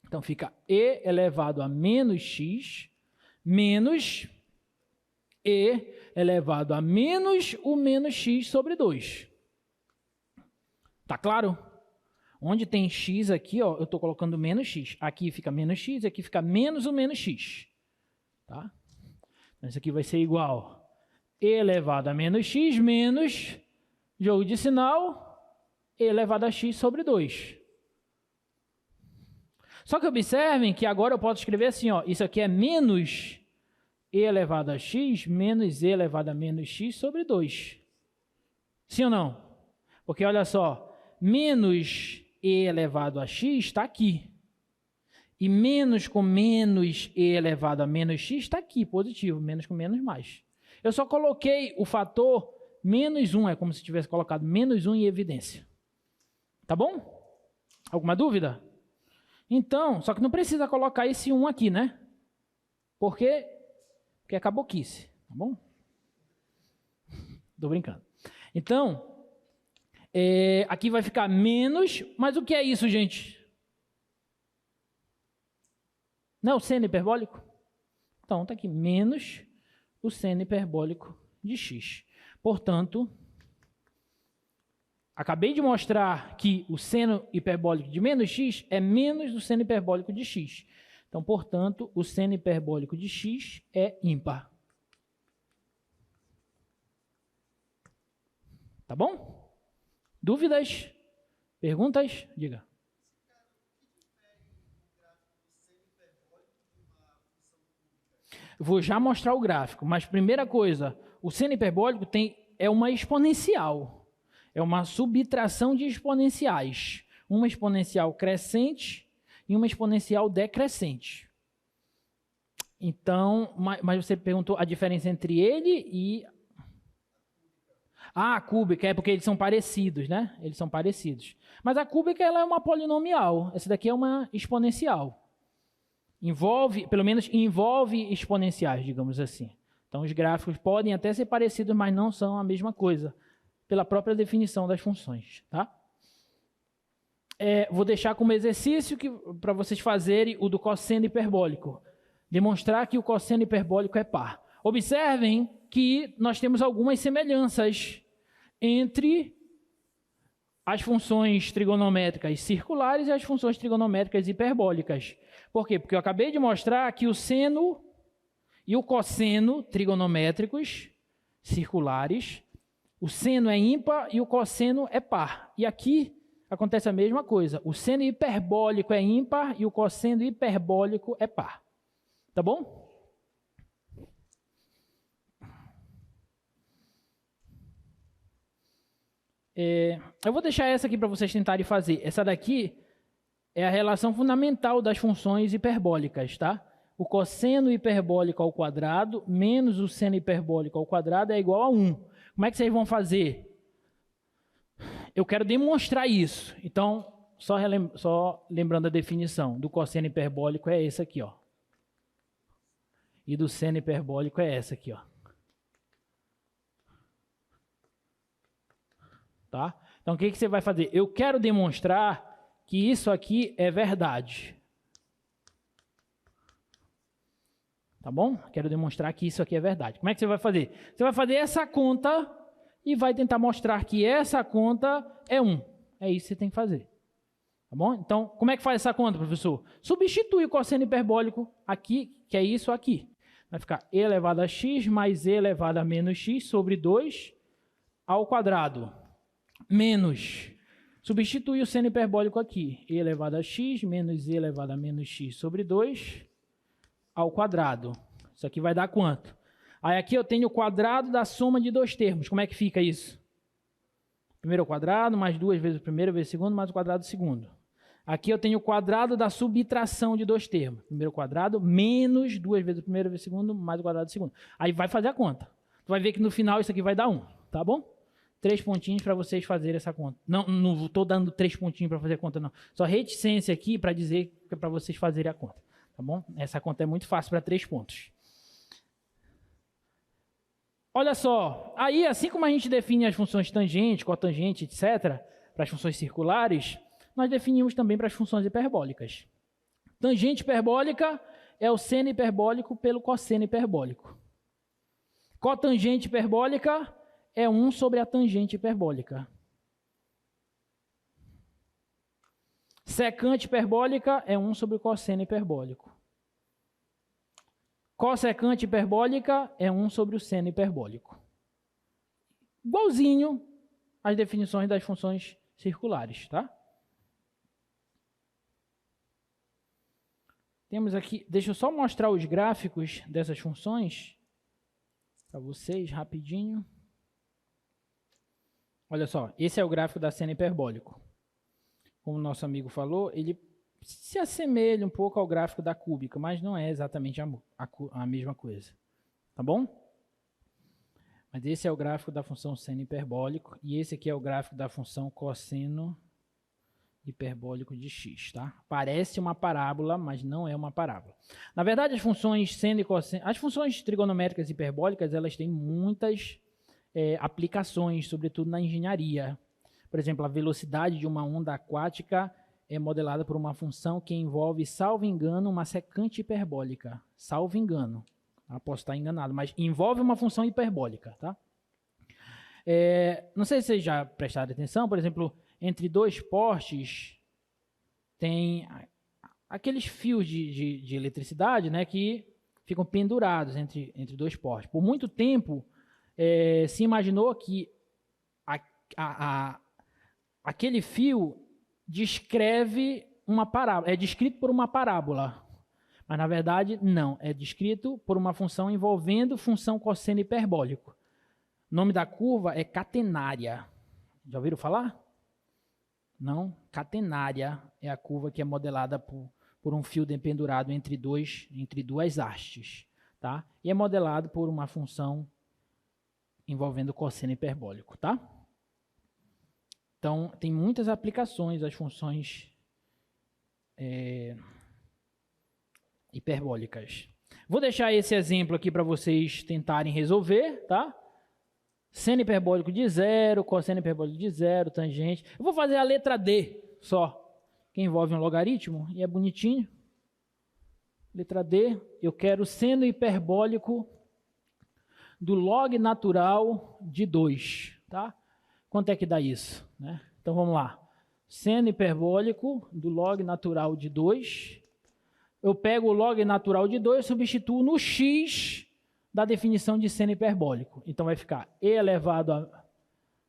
Então, fica e elevado a menos x menos e elevado a menos o menos x sobre 2. Tá claro? Onde tem x aqui, ó, eu estou colocando menos x. Aqui fica menos x, aqui fica menos o menos x. Tá? Então, isso aqui vai ser igual e elevado a menos x menos jogo de sinal e elevado a x sobre 2. Só que observem que agora eu posso escrever assim, ó, isso aqui é menos e elevado a x menos e elevado a menos x sobre 2. Sim ou não? Porque olha só, menos e elevado a x está aqui. E menos com menos e elevado a menos x está aqui, positivo. Menos com menos, mais. Eu só coloquei o fator menos 1, é como se tivesse colocado menos 1 em evidência. Tá bom? Alguma dúvida? Então, só que não precisa colocar esse 1 aqui, né? Porque é caboquice, tá bom? Tô brincando. Então, aqui vai ficar menos, mas o que é isso, gente? Não é o seno hiperbólico? Então, tá aqui, menos o seno hiperbólico de x. Portanto, acabei de mostrar que o seno hiperbólico de menos x é menos do seno hiperbólico de x. Então, portanto, o seno hiperbólico de x é ímpar. Tá bom? Dúvidas? Perguntas? Diga. Vou já mostrar o gráfico, mas primeira coisa, o seno hiperbólico é uma exponencial. É uma subtração de exponenciais. Uma exponencial crescente e uma exponencial decrescente. Então, mas você perguntou a diferença entre ele e... a cúbica, é porque eles são parecidos, né? Eles são parecidos. Mas a cúbica ela é uma polinomial. Essa daqui é uma exponencial. Pelo menos envolve exponenciais, digamos assim. Então, os gráficos podem até ser parecidos, mas não são a mesma coisa, pela própria definição das funções, tá? Vou deixar como exercício para vocês fazerem o do cosseno hiperbólico. Demonstrar que o cosseno hiperbólico é par. Observem que nós temos algumas semelhanças entre as funções trigonométricas circulares e as funções trigonométricas hiperbólicas. Por quê? Porque eu acabei de mostrar que o seno e o cosseno trigonométricos circulares, o seno é ímpar e o cosseno é par. E aqui acontece a mesma coisa. O seno hiperbólico é ímpar e o cosseno hiperbólico é par. Tá bom? Eu vou deixar essa aqui para vocês tentarem fazer. Essa daqui é a relação fundamental das funções hiperbólicas, tá? O cosseno hiperbólico ao quadrado menos o seno hiperbólico ao quadrado é igual a 1. Como é que vocês vão fazer? Eu quero demonstrar isso. Então, só lembrando a definição do cosseno hiperbólico é essa aqui, ó. E do seno hiperbólico é essa aqui, ó. Tá? Então, o que você vai fazer? Eu quero demonstrar que isso aqui é verdade. Tá bom? Quero demonstrar que isso aqui é verdade. Como é que você vai fazer? Você vai fazer essa conta e vai tentar mostrar que essa conta é 1. É isso que você tem que fazer. Tá bom? Então, como é que faz essa conta, professor? Substitui o cosseno hiperbólico aqui, que é isso aqui. Vai ficar e elevado a x mais e elevado a menos x sobre 2 ao quadrado. Menos. Substitui o seno hiperbólico aqui. E elevado a x menos e elevado a menos x sobre 2 ao quadrado. Isso aqui vai dar quanto? Aí aqui eu tenho o quadrado da soma de dois termos. Como é que fica isso? Primeiro ao quadrado, mais 2 vezes o primeiro, vezes o segundo, mais o quadrado do segundo. Aqui eu tenho o quadrado da subtração de dois termos. Primeiro ao quadrado, menos 2 vezes o primeiro, vezes o segundo, mais o quadrado do segundo. Aí vai fazer a conta. Tu vai ver que no final isso aqui vai dar 1, tá bom? 3 pontinhos para vocês fazerem essa conta. Não estou dando 3 pontinhos para fazer a conta, não. Só reticência aqui para dizer que é para vocês fazerem a conta. Tá bom? Essa conta é muito fácil para 3 pontos. Olha só, aí assim como a gente define as funções tangente, cotangente, etc., para as funções circulares, nós definimos também para as funções hiperbólicas. Tangente hiperbólica é o seno hiperbólico pelo cosseno hiperbólico. Cotangente hiperbólica é 1 sobre a tangente hiperbólica. Secante hiperbólica é 1 sobre o cosseno hiperbólico. Cossecante hiperbólica é 1 sobre o seno hiperbólico. Igualzinho às definições das funções circulares, tá? Temos aqui, deixa eu só mostrar os gráficos dessas funções para vocês rapidinho. Olha só, esse é o gráfico da seno hiperbólico. Como o nosso amigo falou, ele se assemelha um pouco ao gráfico da cúbica, mas não é exatamente a mesma coisa. Tá bom? Mas esse é o gráfico da função seno hiperbólico e esse aqui é o gráfico da função cosseno hiperbólico de x, tá? Parece uma parábola, mas não é uma parábola. Na verdade, as funções seno e cosseno, as funções trigonométricas hiperbólicas, elas têm muitas aplicações, sobretudo na engenharia. Por exemplo, a velocidade de uma onda aquática é modelada por uma função que envolve, salvo engano, uma secante hiperbólica. Salvo engano. Posso estar enganado, mas envolve uma função hiperbólica, tá? Não sei se vocês já prestaram atenção, por exemplo, entre dois postes tem aqueles fios de eletricidade, né, que ficam pendurados entre dois postes. Por muito tempo, se imaginou que aquele fio descreve uma parábola, é descrito por uma parábola. Mas, na verdade, não. É descrito por uma função envolvendo função cosseno hiperbólico. O nome da curva é catenária. Já ouviram falar? Não? Catenária é a curva que é modelada por um fio pendurado entre duas hastes. Tá? E é modelado por uma função envolvendo cosseno hiperbólico. Tá? Então, tem muitas aplicações as funções hiperbólicas. Vou deixar esse exemplo aqui para vocês tentarem resolver, tá? Seno hiperbólico de 0, cosseno hiperbólico de 0, tangente. Eu vou fazer a letra D só, que envolve um logaritmo, e é bonitinho. Letra D, eu quero seno hiperbólico do log natural de 2, tá? Quanto é que dá isso? Né? Então, vamos lá. Seno hiperbólico do log natural de 2. Eu pego o log natural de 2 e substituo no x da definição de seno hiperbólico. Então, vai ficar e elevado a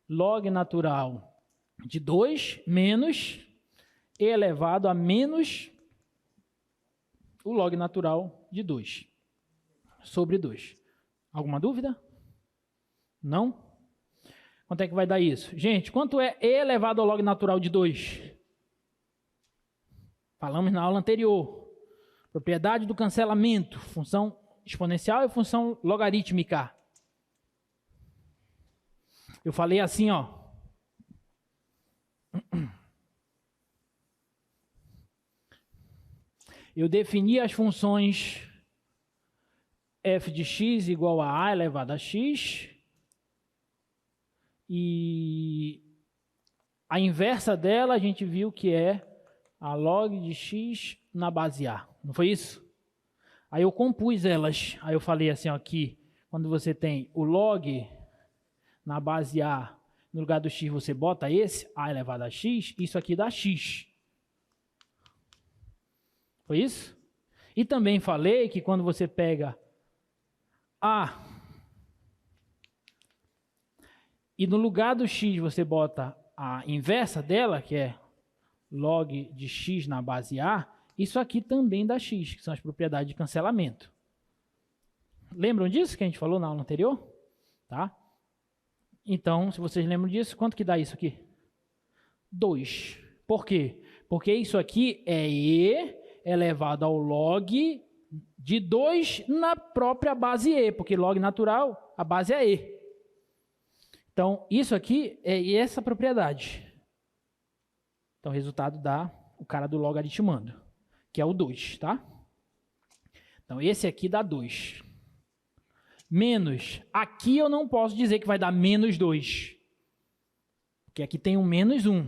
log natural de 2 menos e elevado a menos o log natural de 2 sobre 2. Alguma dúvida? Não? Quanto é que vai dar isso? Gente, quanto é e elevado ao log natural de 2? Falamos na aula anterior. Propriedade do cancelamento, função exponencial e função logarítmica. Eu falei assim, ó. Eu defini as funções f de x igual a elevado a x. E a inversa dela a gente viu que é a log de x na base A. Não foi isso? Aí eu compus elas. Aí eu falei assim, ó, aqui, quando você tem o log na base A, no lugar do x você bota esse, a elevado a x, isso aqui dá x. Foi isso? E também falei que quando você pega A e no lugar do x você bota a inversa dela, que é log de x na base A, isso aqui também dá x, que são as propriedades de cancelamento. Lembram disso que a gente falou na aula anterior? Tá? Então, se vocês lembram disso, quanto que dá isso aqui? 2. Por quê? Porque isso aqui é e elevado ao log de 2 na própria base e, porque log natural, a base é e. Então, isso aqui é essa propriedade. Então, o resultado dá o cara do logaritmando, que é o 2, tá? Então, esse aqui dá 2. Menos, aqui eu não posso dizer que vai dar menos 2, porque aqui tem um menos 1.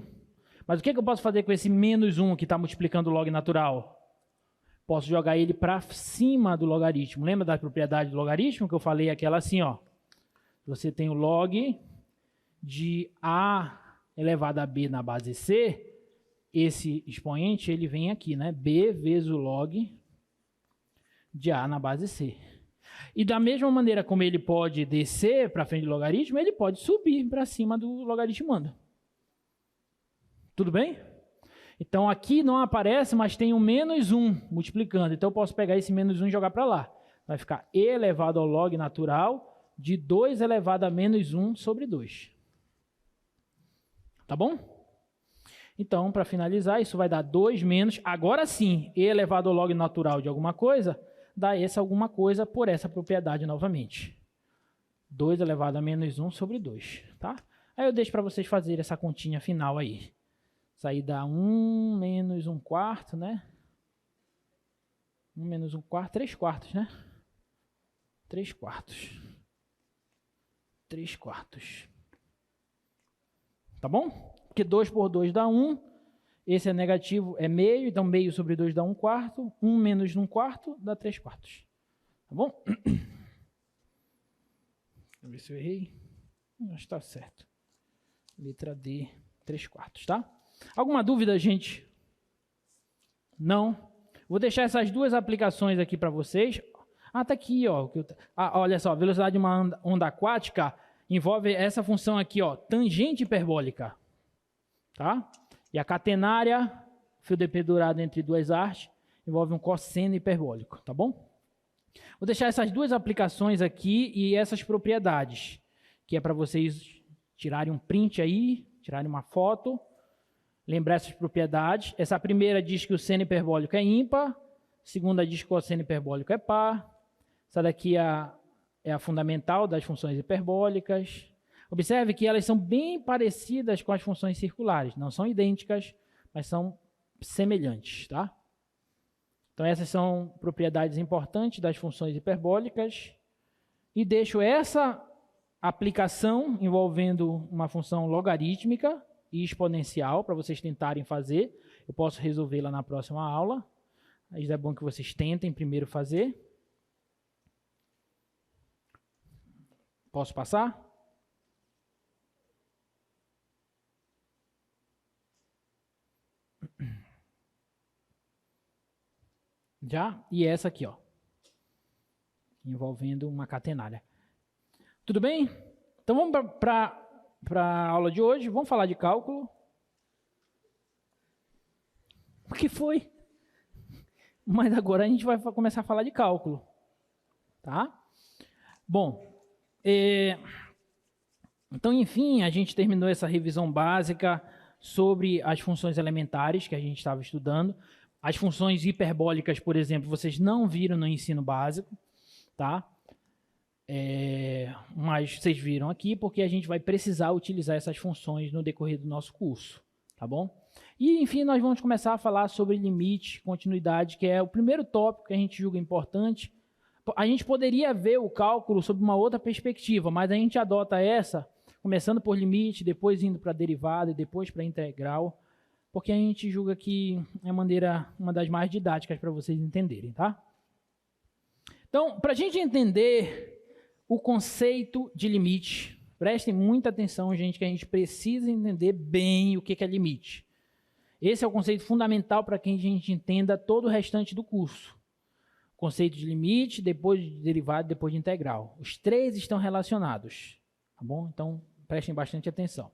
Mas o que eu posso fazer com esse menos 1 que está multiplicando o log natural? Posso jogar ele para cima do logaritmo. Lembra da propriedade do logaritmo que eu falei aquela assim, ó? Você tem o log de A elevado a B na base C, esse expoente ele vem aqui, né? B vezes o log de A na base C. E da mesma maneira como ele pode descer para frente do logaritmo, ele pode subir para cima do logaritmando. Tudo bem? Então aqui não aparece, mas tem um menos 1 multiplicando. Então eu posso pegar esse menos 1 e jogar para lá. Vai ficar e elevado ao log natural de 2 elevado a menos 1 sobre 2. Tá bom? Então, para finalizar, isso vai dar 2 menos, agora sim, e elevado ao log natural de alguma coisa, dá essa alguma coisa por essa propriedade novamente. 2 elevado a menos 1 sobre 2, tá? Aí eu deixo para vocês fazerem essa continha final aí. Isso aí dá 1 menos 1 quarto, né? 1 menos 1 quarto, 3 quartos, né? 3 quartos. 3 quartos. Tá bom? Porque 2 por 2 dá 1. Esse é negativo, é meio. Então, meio sobre 2 dá 1 quarto. 1 menos 1 quarto dá 3 quartos. Tá bom? Deixa eu ver se eu errei. Acho que está certo. Letra D, 3 quartos, tá? Alguma dúvida, gente? Não? Vou deixar essas duas aplicações aqui para vocês. Ah, tá aqui, ó. Olha só, velocidade de uma onda aquática envolve essa função aqui, ó, tangente hiperbólica, tá? E a catenária, fio dependurado entre duas hastes, envolve um cosseno hiperbólico, tá bom? Vou deixar essas duas aplicações aqui e essas propriedades, que é para vocês tirarem um print aí, tirarem uma foto, lembrar essas propriedades. Essa primeira diz que o seno hiperbólico é ímpar, a segunda diz que o cosseno hiperbólico é par. Essa daqui é a fundamental das funções hiperbólicas. Observe que elas são bem parecidas com as funções circulares. Não são idênticas, mas são semelhantes, tá? Então, essas são propriedades importantes das funções hiperbólicas. E deixo essa aplicação envolvendo uma função logarítmica e exponencial para vocês tentarem fazer. Eu posso resolvê-la na próxima aula. Mas é bom que vocês tentem primeiro fazer. Posso passar? Já? E essa aqui, ó. Envolvendo uma catenária. Tudo bem? Então vamos para a aula de hoje. Vamos falar de cálculo. O que foi? Mas agora a gente vai começar a falar de cálculo. Tá? Bom, então, enfim, a gente terminou essa revisão básica sobre as funções elementares que a gente estava estudando. As funções hiperbólicas, por exemplo, vocês não viram no ensino básico, tá? Mas vocês viram aqui porque a gente vai precisar utilizar essas funções no decorrer do nosso curso, tá bom? E, enfim, nós vamos começar a falar sobre limite, continuidade, que é o primeiro tópico que a gente julga importante. A gente poderia ver o cálculo sob uma outra perspectiva, mas a gente adota essa, começando por limite, depois indo para derivada e depois para integral, porque a gente julga que é uma das mais didáticas para vocês entenderem, tá? Então, para a gente entender o conceito de limite, prestem muita atenção, gente, que a gente precisa entender bem o que é limite. Esse é o conceito fundamental para que a gente entenda todo o restante do curso. Conceito de limite, depois de derivado, depois de integral. Os três estão relacionados, tá bom? Então, prestem bastante atenção.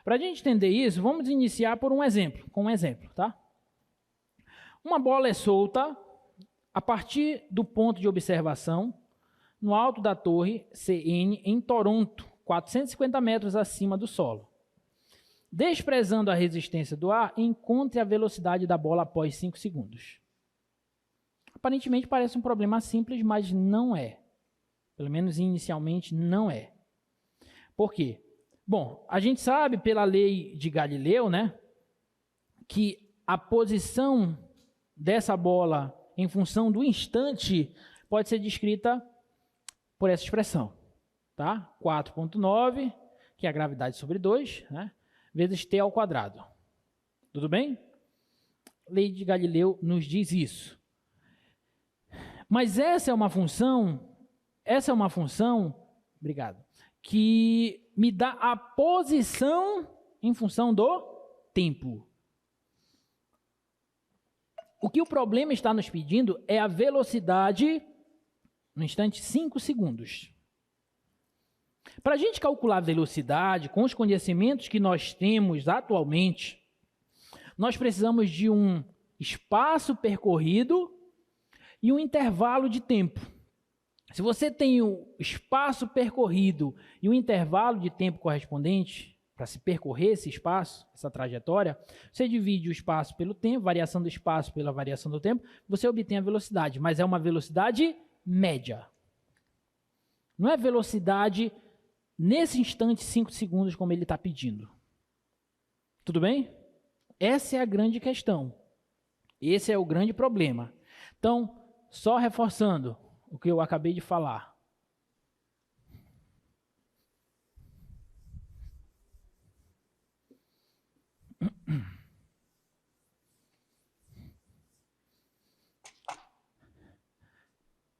Para a gente entender isso, vamos iniciar com um exemplo, tá? Uma bola é solta a partir do ponto de observação no alto da torre CN em Toronto, 450 metros acima do solo. Desprezando a resistência do ar, encontre a velocidade da bola após 5 segundos. Aparentemente parece um problema simples, mas não é. Pelo menos inicialmente não é. Por quê? Bom, a gente sabe pela lei de Galileu, né, que a posição dessa bola em função do instante pode ser descrita por essa expressão, tá? 4,9, que é a gravidade sobre 2, né, vezes t ao quadrado. Tudo bem? A lei de Galileu nos diz isso. Mas essa é uma função, obrigado, que me dá a posição em função do tempo. O que o problema está nos pedindo é a velocidade no instante 5 segundos. Para a gente calcular a velocidade com os conhecimentos que nós temos atualmente, nós precisamos de um espaço percorrido e um intervalo de tempo. Se você tem o espaço percorrido e o intervalo de tempo correspondente para se percorrer esse espaço, essa trajetória, você divide o espaço pelo tempo, variação do espaço pela variação do tempo, você obtém a velocidade, mas é uma velocidade média. Não é velocidade nesse instante 5 segundos como ele está pedindo. Tudo bem? Essa é a grande questão. Esse é o grande problema. Então, só reforçando o que eu acabei de falar.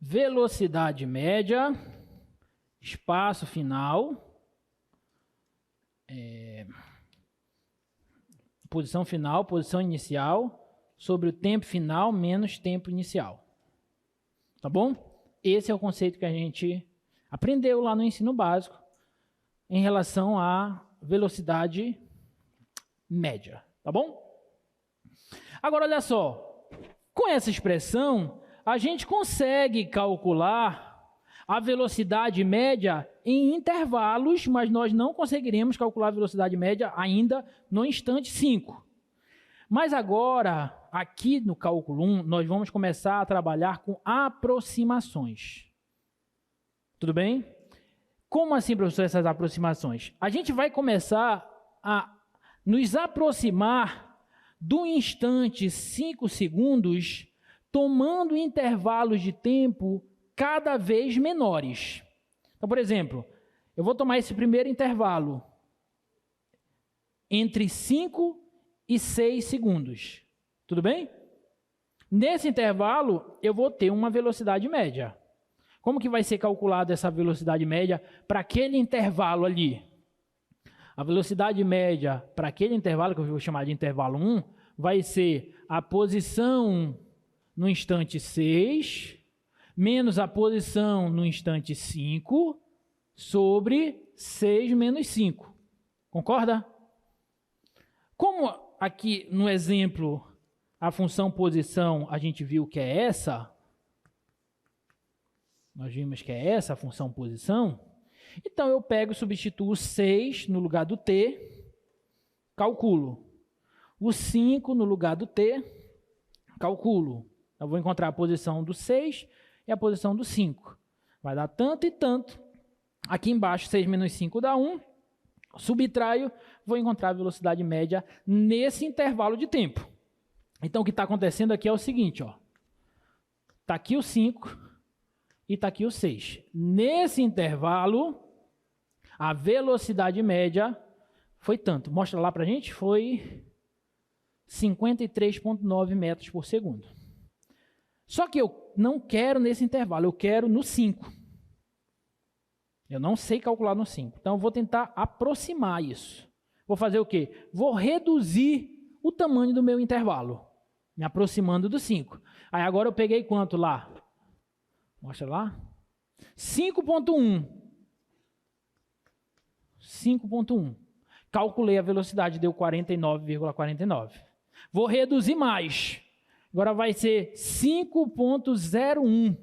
Velocidade média, espaço final, posição final, posição inicial, sobre o tempo final menos tempo inicial. Tá bom? Esse é o conceito que a gente aprendeu lá no ensino básico em relação à velocidade média. Tá bom? Agora, olha só. Com essa expressão, a gente consegue calcular a velocidade média em intervalos, mas nós não conseguiremos calcular a velocidade média ainda no instante 5. Mas agora, aqui no cálculo 1, nós vamos começar a trabalhar com aproximações. Tudo bem? Como assim, professor, essas aproximações? A gente vai começar a nos aproximar do instante 5 segundos, tomando intervalos de tempo cada vez menores. Então, por exemplo, eu vou tomar esse primeiro intervalo entre 5 e 6 segundos. Tudo bem? Nesse intervalo, eu vou ter uma velocidade média. Como que vai ser calculada essa velocidade média para aquele intervalo ali? A velocidade média para aquele intervalo, que eu vou chamar de intervalo 1, vai ser a posição no instante 6, menos a posição no instante 5, sobre 6 menos 5. Concorda? Como aqui no exemplo a função posição a gente viu que é essa, nós vimos que é essa a função posição, então eu pego e substituo 6 no lugar do t, calculo. O 5 no lugar do t, calculo. Eu vou encontrar a posição do 6 e a posição do 5. Vai dar tanto e tanto. Aqui embaixo, 6 menos 5 dá 1. Subtraio, vou encontrar a velocidade média nesse intervalo de tempo. Então, o que está acontecendo aqui é o seguinte, ó. Está aqui o 5 e está aqui o 6. Nesse intervalo, a velocidade média foi tanto. Mostra lá para a gente, foi 53,9 metros por segundo. Só que eu não quero nesse intervalo, eu quero no 5. Eu não sei calcular no 5. Então, eu vou tentar aproximar isso. Vou fazer o quê? Vou reduzir o tamanho do meu intervalo, me aproximando do 5. Aí agora eu peguei quanto lá? Mostra lá. 5.1. 5.1. Calculei a velocidade, deu 49,49. Vou reduzir mais. Agora vai ser 5.01.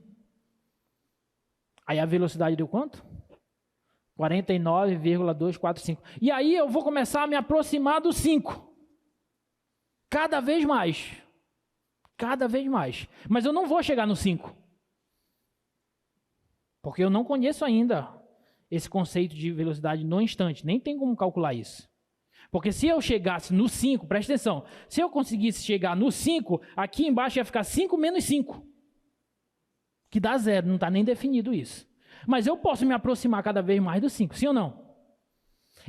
Aí a velocidade deu quanto? 49,245. E aí eu vou começar a me aproximar do 5. Cada vez mais. Cada vez mais. Mas eu não vou chegar no 5. Porque eu não conheço ainda esse conceito de velocidade no instante. Nem tem como calcular isso. Porque se eu chegasse no 5, presta atenção, se eu conseguisse chegar no 5, aqui embaixo ia ficar 5 menos 5. Que dá 0, não está nem definido isso. Mas eu posso me aproximar cada vez mais do 5, sim ou não?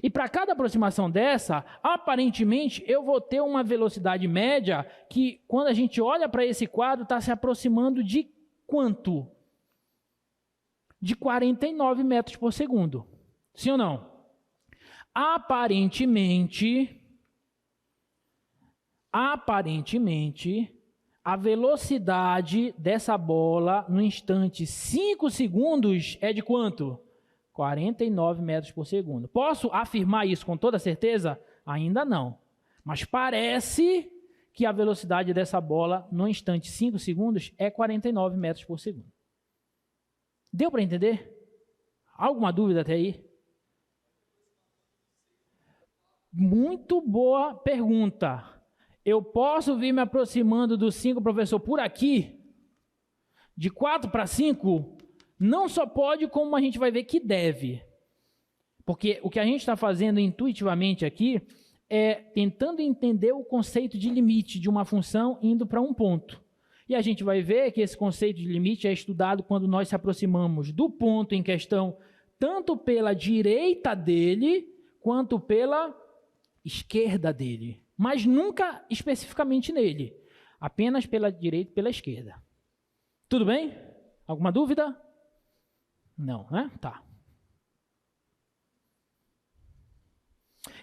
E para cada aproximação dessa, aparentemente, eu vou ter uma velocidade média que, quando a gente olha para esse quadro, está se aproximando de quanto? De 49 metros por segundo. Sim ou não? Aparentemente, a velocidade dessa bola no instante 5 segundos é de quanto? 49 metros por segundo. Posso afirmar isso com toda certeza? Ainda não. Mas parece que a velocidade dessa bola no instante 5 segundos é 49 metros por segundo. Deu para entender? Alguma dúvida até aí? Muito boa pergunta. Eu posso vir me aproximando do 5, professor, por aqui? De 4 para 5? Não só pode, como a gente vai ver que deve. Porque o que a gente está fazendo intuitivamente aqui é tentando entender o conceito de limite de uma função indo para um ponto. E a gente vai ver que esse conceito de limite é estudado quando nós se aproximamos do ponto em questão, tanto pela direita dele, quanto pela esquerda dele. Mas nunca especificamente nele. Apenas pela direita e pela esquerda. Tudo bem? Alguma dúvida? Não, né? Tá.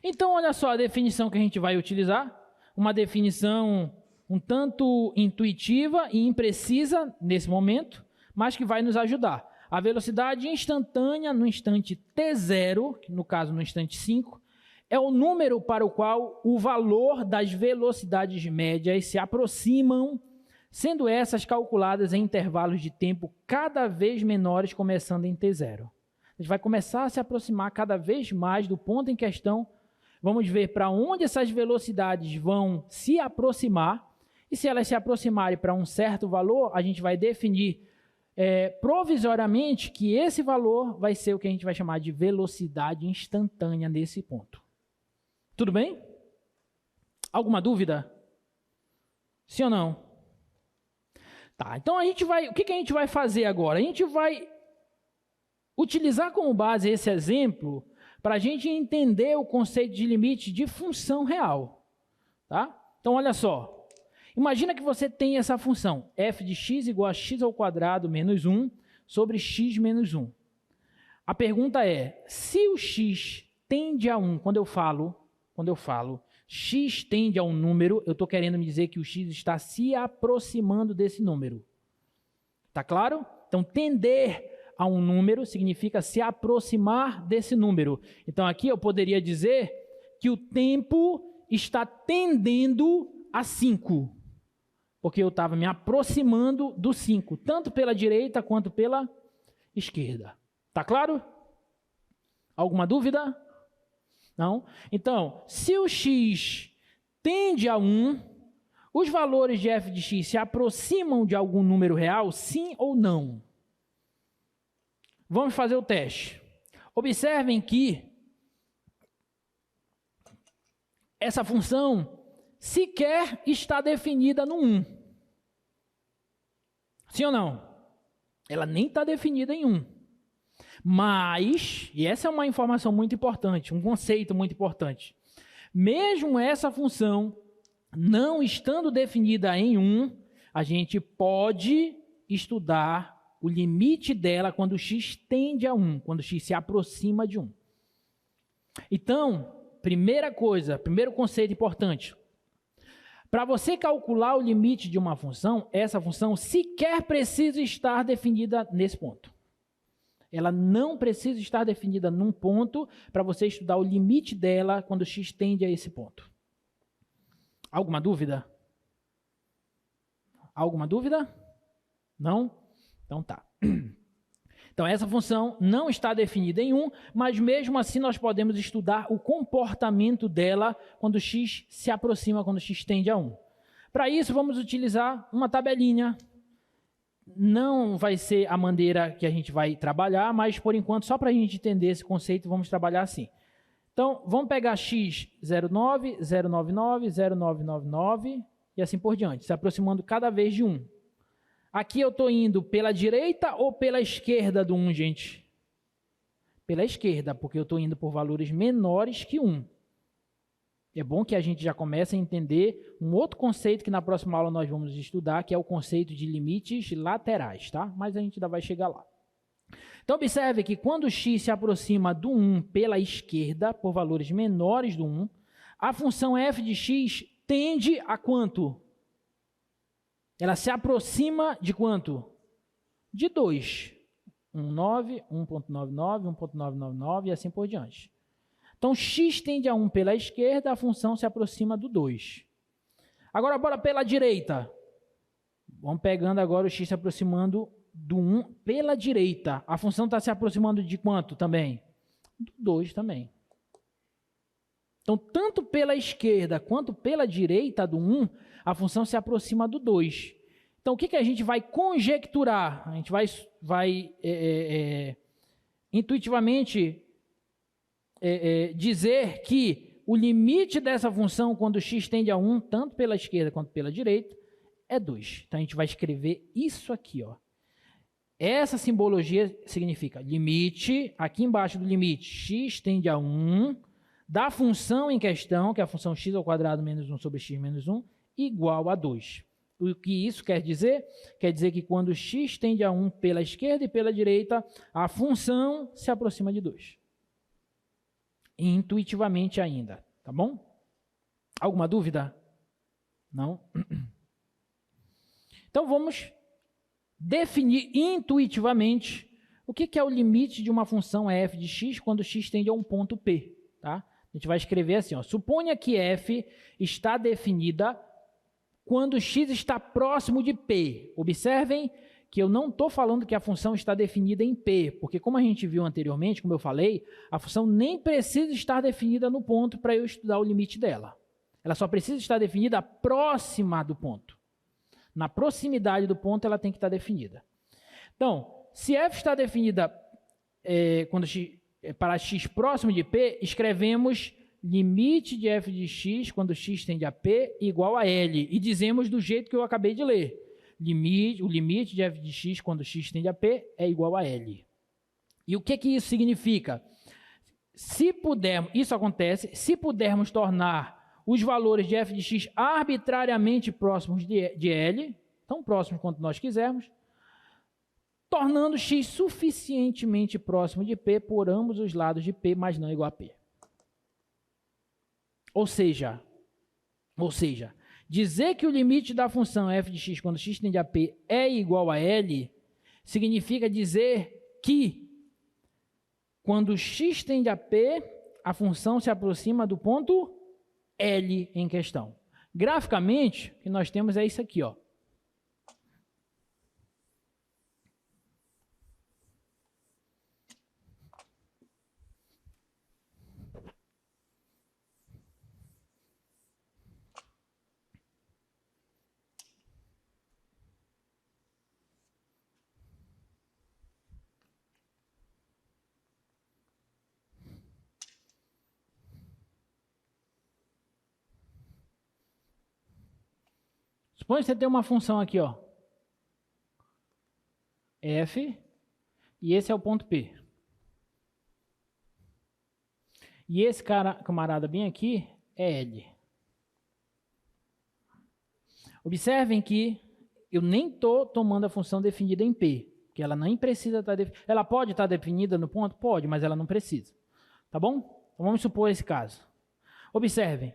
Então, olha só a definição que a gente vai utilizar. Uma definição um tanto intuitiva e imprecisa nesse momento, mas que vai nos ajudar. A velocidade instantânea no instante t0, no caso no instante 5, é o número para o qual o valor das velocidades médias se aproximam, sendo essas calculadas em intervalos de tempo cada vez menores, começando em t0. A gente vai começar a se aproximar cada vez mais do ponto em questão. Vamos ver para onde essas velocidades vão se aproximar. E se elas se aproximarem para um certo valor, a gente vai definir provisoriamente que esse valor vai ser o que a gente vai chamar de velocidade instantânea nesse ponto. Tudo bem? Alguma dúvida? Sim ou não? Tá, então a gente vai, o que a gente vai fazer agora? A gente vai utilizar como base esse exemplo para a gente entender o conceito de limite de função real. Tá? Então olha só, imagina que você tem essa função, f de x igual a x ao quadrado menos 1 sobre x menos 1. A pergunta é, se o x tende a 1, quando eu falo x tende a um número, eu estou querendo me dizer que o x está se aproximando desse número. Tá claro? Então, tender a um número significa se aproximar desse número. Então, aqui eu poderia dizer que o tempo está tendendo a 5. Porque eu estava me aproximando do 5, tanto pela direita quanto pela esquerda. Tá claro? Alguma dúvida? Não? Então, se o x tende a 1, os valores de f de x se aproximam de algum número real, sim ou não? Vamos fazer o teste. Observem que essa função sequer está definida no 1. Sim ou não? Ela nem está definida em 1. Mas, e essa é uma informação muito importante, um conceito muito importante, mesmo essa função não estando definida em 1, a gente pode estudar o limite dela quando x tende a 1, quando x se aproxima de 1. Então, primeira coisa, primeiro conceito importante, Para você calcular o limite de uma função, essa função sequer precisa estar definida nesse ponto. Ela não precisa estar definida num ponto para você estudar o limite dela quando x tende a esse ponto. Alguma dúvida? Alguma dúvida? Não? Então tá. Então essa função não está definida em 1, mas mesmo assim nós podemos estudar o comportamento dela quando x se aproxima, quando x tende a 1. Para isso vamos utilizar uma tabelinha. Não vai ser a maneira que a gente vai trabalhar, mas por enquanto, só para a gente entender esse conceito, vamos trabalhar assim. Então, vamos pegar x 0,9, 0,99, 0,999 e assim por diante, se aproximando cada vez de 1. Aqui eu estou indo pela direita ou pela esquerda do 1, gente? Pela esquerda, porque eu estou indo por valores menores que 1. É bom que a gente já comece a entender um outro conceito que na próxima aula nós vamos estudar, que é o conceito de limites laterais, tá? Mas a gente ainda vai chegar lá. Então, observe que quando x se aproxima do 1 pela esquerda, por valores menores do 1, a função f de x tende a quanto? Ela se aproxima de quanto? De 2. 1,9, 1,99, 1,999 e assim por diante. Então, x tende a 1 pela esquerda, a função se aproxima do 2. Agora, bora pela direita. Vamos pegando agora o x se aproximando do 1 pela direita. A função está se aproximando de quanto também? Do 2 também. Então, tanto pela esquerda quanto pela direita do 1, a função se aproxima do 2. Então, o que a gente vai conjecturar? A gente vai intuitivamente dizer que o limite dessa função, quando x tende a 1, tanto pela esquerda quanto pela direita, é 2. Então, a gente vai escrever isso aqui, ó. Essa simbologia significa limite, aqui embaixo do limite, x tende a 1, da função em questão, que é a função x ao quadrado menos 1 sobre x menos 1, igual a 2. O que isso quer dizer? Quer dizer que quando x tende a 1 pela esquerda e pela direita, a função se aproxima de 2. Intuitivamente ainda, tá bom? Alguma dúvida? Não? Então vamos definir intuitivamente o que é o limite de uma função f de x quando x tende a um ponto P. Tá? A gente vai escrever assim, ó, suponha que f está definida quando x está próximo de P. Observem que eu não estou falando que a função está definida em P, porque como a gente viu anteriormente, como eu falei, a função nem precisa estar definida no ponto para eu estudar o limite dela. Ela só precisa estar definida próxima do ponto. Na proximidade do ponto, ela tem que estar definida. Então, se f está definida para x próximo de P, escrevemos limite de f de x quando x tende a P igual a L. E dizemos do jeito que eu acabei de ler. O limite de f de x quando x tende a P é igual a L. E o que isso significa? Se pudermos, isso acontece, se pudermos tornar os valores de f de x arbitrariamente próximos de L, tão próximos quanto nós quisermos, tornando x suficientemente próximo de P por ambos os lados de P, mas não igual a P. Ou seja, dizer que o limite da função f de x quando x tende a P é igual a L, significa dizer que quando x tende a P, a função se aproxima do ponto L em questão. Graficamente, o que nós temos é isso aqui, ó. Suponha que você tem uma função aqui, ó, f, e esse é o ponto P. E esse camarada bem aqui é L. Observem que eu nem estou tomando a função definida em P, porque ela nem precisa estar definida. Ela pode estar definida no ponto? Pode, mas ela não precisa. Tá bom? Então vamos supor esse caso. Observem.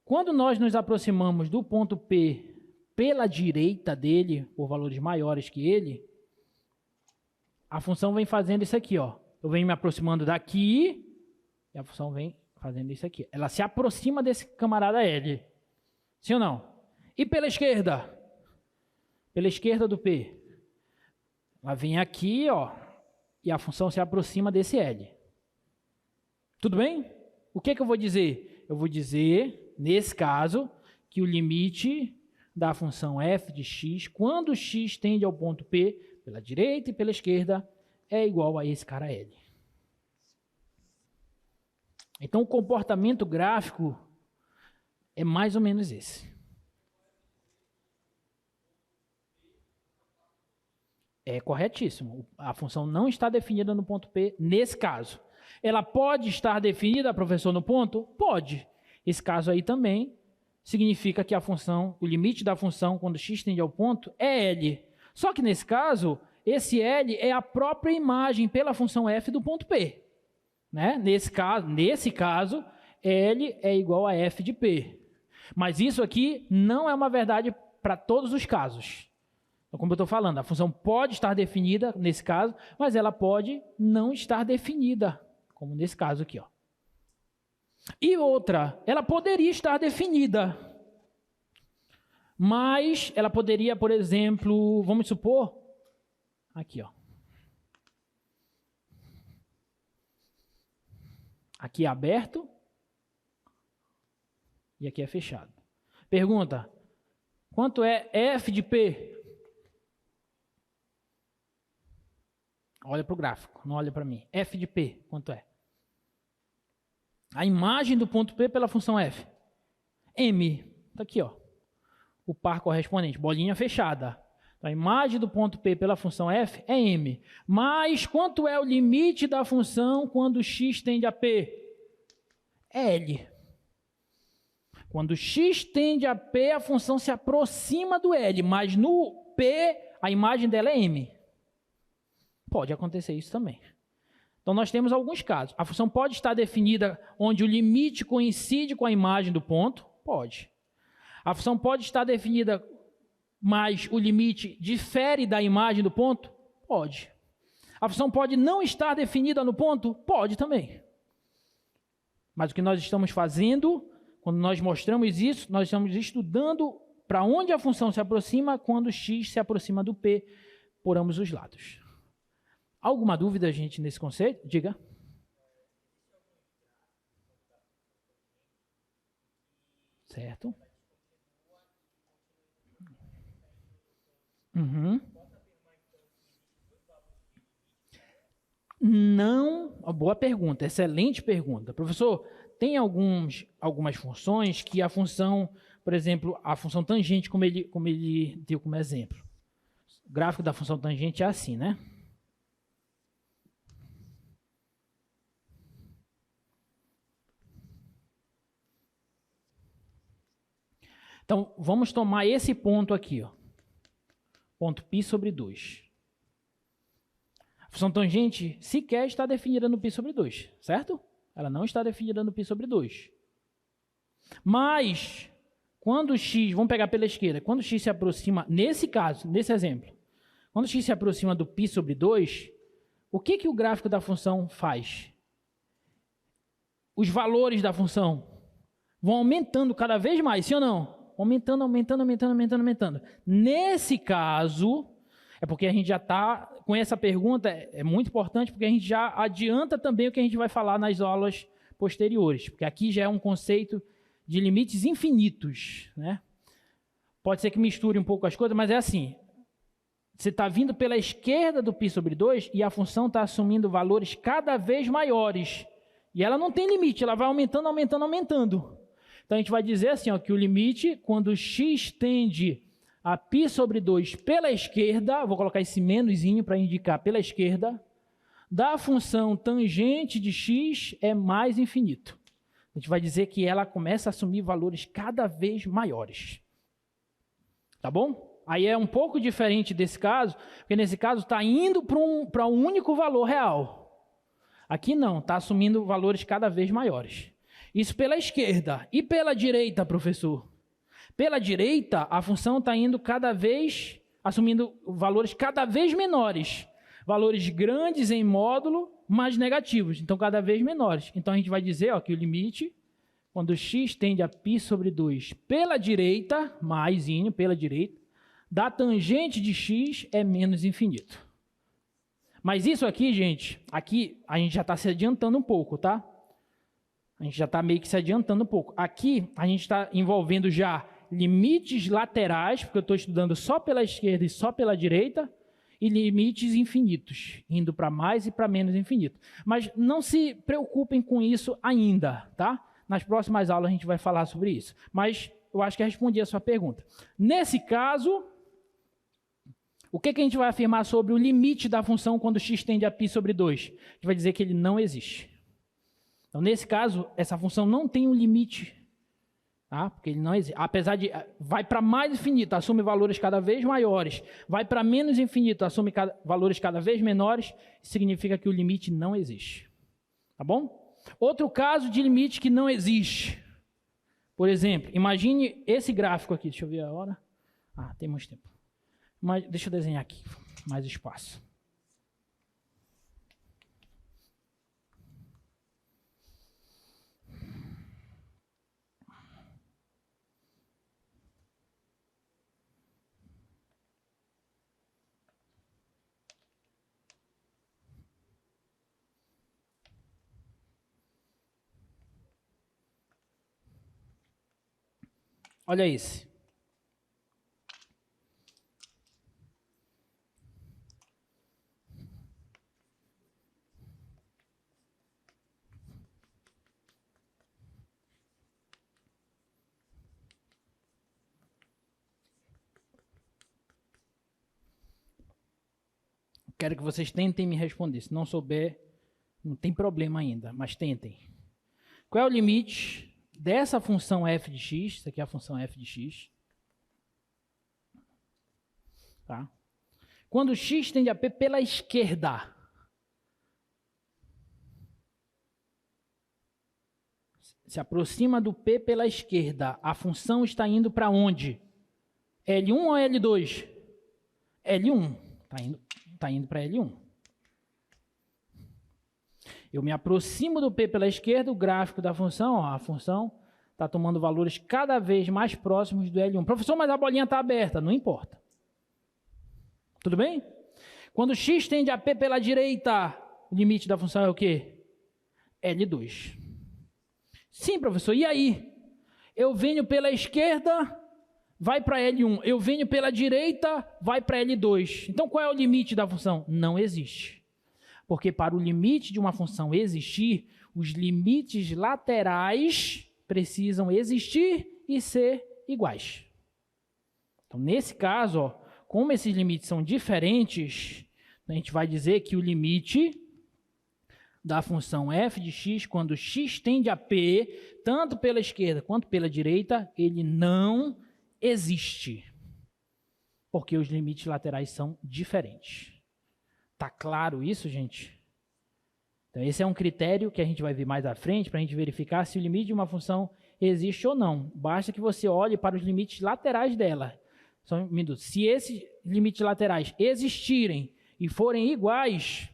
Quando nós nos aproximamos do ponto P pela direita dele, por valores maiores que ele, a função vem fazendo isso aqui, ó. Eu venho me aproximando daqui, e a função vem fazendo isso aqui. Ela se aproxima desse camarada L. Sim ou não? E pela esquerda? Pela esquerda do P. Ela vem aqui, ó, e a função se aproxima desse L. Tudo bem? O que eu vou dizer? Eu vou dizer, nesse caso, que o limite da função f de x, quando x tende ao ponto P, pela direita e pela esquerda, é igual a esse cara L. Então, o comportamento gráfico é mais ou menos esse. É corretíssimo. A função não está definida no ponto P nesse caso. Ela pode estar definida, professor, no ponto? Pode. Esse caso aí também significa que a função, o limite da função quando x tende ao ponto é L. Só que nesse caso, esse L é a própria imagem pela função f do ponto P. Né? Nesse caso, L é igual a f de P. Mas isso aqui não é uma verdade para todos os casos. Então, como eu estou falando, a função pode estar definida nesse caso, mas ela pode não estar definida, como nesse caso aqui, ó. E outra, ela poderia estar definida, mas ela poderia, por exemplo, vamos supor, aqui, ó. Aqui é aberto e aqui é fechado. Pergunta, quanto é f de P? Olha para o gráfico, não olha para mim. F de P, quanto é? A imagem do ponto P pela função f. M, está aqui, ó. O par correspondente, bolinha fechada. Então, a imagem do ponto P pela função f é m. Mas quanto é o limite da função quando x tende a P? É L. Quando x tende a P, a função se aproxima do L, mas no P, a imagem dela é m. Pode acontecer isso também. Então, nós temos alguns casos. A função pode estar definida onde o limite coincide com a imagem do ponto? Pode. A função pode estar definida, mas o limite difere da imagem do ponto? Pode. A função pode não estar definida no ponto? Pode também. Mas o que nós estamos fazendo, quando nós mostramos isso, nós estamos estudando para onde a função se aproxima quando x se aproxima do P por ambos os lados. Alguma dúvida, gente, nesse conceito? Diga. Certo. Uhum. Não, boa pergunta, excelente pergunta. Professor, tem algumas funções que a função, por exemplo, a função tangente, como ele deu como exemplo. O gráfico da função tangente é assim, né? Então, vamos tomar esse ponto aqui, ó. Ponto π sobre 2. A função tangente sequer está definida no π sobre 2, certo? Ela não está definida no π sobre 2. Mas, quando x, vamos pegar pela esquerda, quando x se aproxima, nesse caso, nesse exemplo, quando x se aproxima do π sobre 2, o que o gráfico da função faz? Os valores da função vão aumentando cada vez mais, sim ou não? Aumentando. Nesse caso, é porque a gente já está, com essa pergunta, é muito importante, porque a gente já adianta também o que a gente vai falar nas aulas posteriores, porque aqui já é um conceito de limites infinitos, né? Pode ser que misture um pouco as coisas, mas é assim, você está vindo pela esquerda do π sobre 2 e a função está assumindo valores cada vez maiores, e ela não tem limite, ela vai aumentando. Então, a gente vai dizer assim, ó, que o limite, quando x tende a π sobre 2 pela esquerda, vou colocar esse menoszinho para indicar pela esquerda, da função tangente de x é mais infinito. A gente vai dizer que ela começa a assumir valores cada vez maiores. Tá bom? Aí é um pouco diferente desse caso, porque nesse caso está indo para um único valor real. Aqui não, está assumindo valores cada vez maiores. Isso pela esquerda. E pela direita, professor? Pela direita, a função está indo cada vez, assumindo valores cada vez menores. Valores grandes em módulo, mas negativos. Então, cada vez menores. Então, a gente vai dizer ó, que o limite, quando x tende a π sobre 2 pela direita, maisinho pela direita, da tangente de x é menos infinito. Mas isso aqui, gente, aqui a gente já está se adiantando um pouco, tá? A gente já está meio que se adiantando um pouco. Aqui, a gente está envolvendo já limites laterais, porque eu estou estudando só pela esquerda e só pela direita, e limites infinitos, indo para mais e para menos infinito. Mas não se preocupem com isso ainda, tá? Nas próximas aulas a gente vai falar sobre isso. Mas eu acho que eu respondi a sua pergunta. Nesse caso, o que a gente vai afirmar sobre o limite da função quando x tende a π sobre 2? A gente vai dizer que ele não existe. Então, nesse caso, essa função não tem um limite. Tá? Porque ele não existe. Apesar de vai para mais infinito, assume valores cada vez maiores, vai para menos infinito, assume valores cada vez menores, significa que o limite não existe. Tá bom? Outro caso de limite que não existe. Por exemplo, imagine esse gráfico aqui. Deixa eu ver a hora. Tem mais tempo. Mas deixa eu desenhar aqui, mais espaço. Olha esse. Quero que vocês tentem me responder. Se não souber, não tem problema ainda, mas tentem. Qual é o limite dessa função f de x? Isso aqui é a função f de x. Tá? Quando x tende a p pela esquerda. Se aproxima do p pela esquerda. A função está indo para onde? L1 ou L2? L1. Está indo para L1. Eu me aproximo do P pela esquerda, o gráfico da função, a função está tomando valores cada vez mais próximos do L1. Professor, mas a bolinha está aberta. Não importa. Tudo bem? Quando x tende a P pela direita, o limite da função é o quê? L2. Sim, professor. E aí? Eu venho pela esquerda, vai para L1. Eu venho pela direita, vai para L2. Então, qual é o limite da função? Não existe. Porque para o limite de uma função existir, os limites laterais precisam existir e ser iguais. Então, nesse caso, ó, como esses limites são diferentes, a gente vai dizer que o limite da função f de x, quando x tende a p, tanto pela esquerda quanto pela direita, ele não existe. Porque os limites laterais são diferentes. Tá claro isso, gente? Então, esse é um critério que a gente vai ver mais à frente para a gente verificar se o limite de uma função existe ou não. Basta que você olhe para os limites laterais dela. Só um minuto. Se esses limites laterais existirem e forem iguais,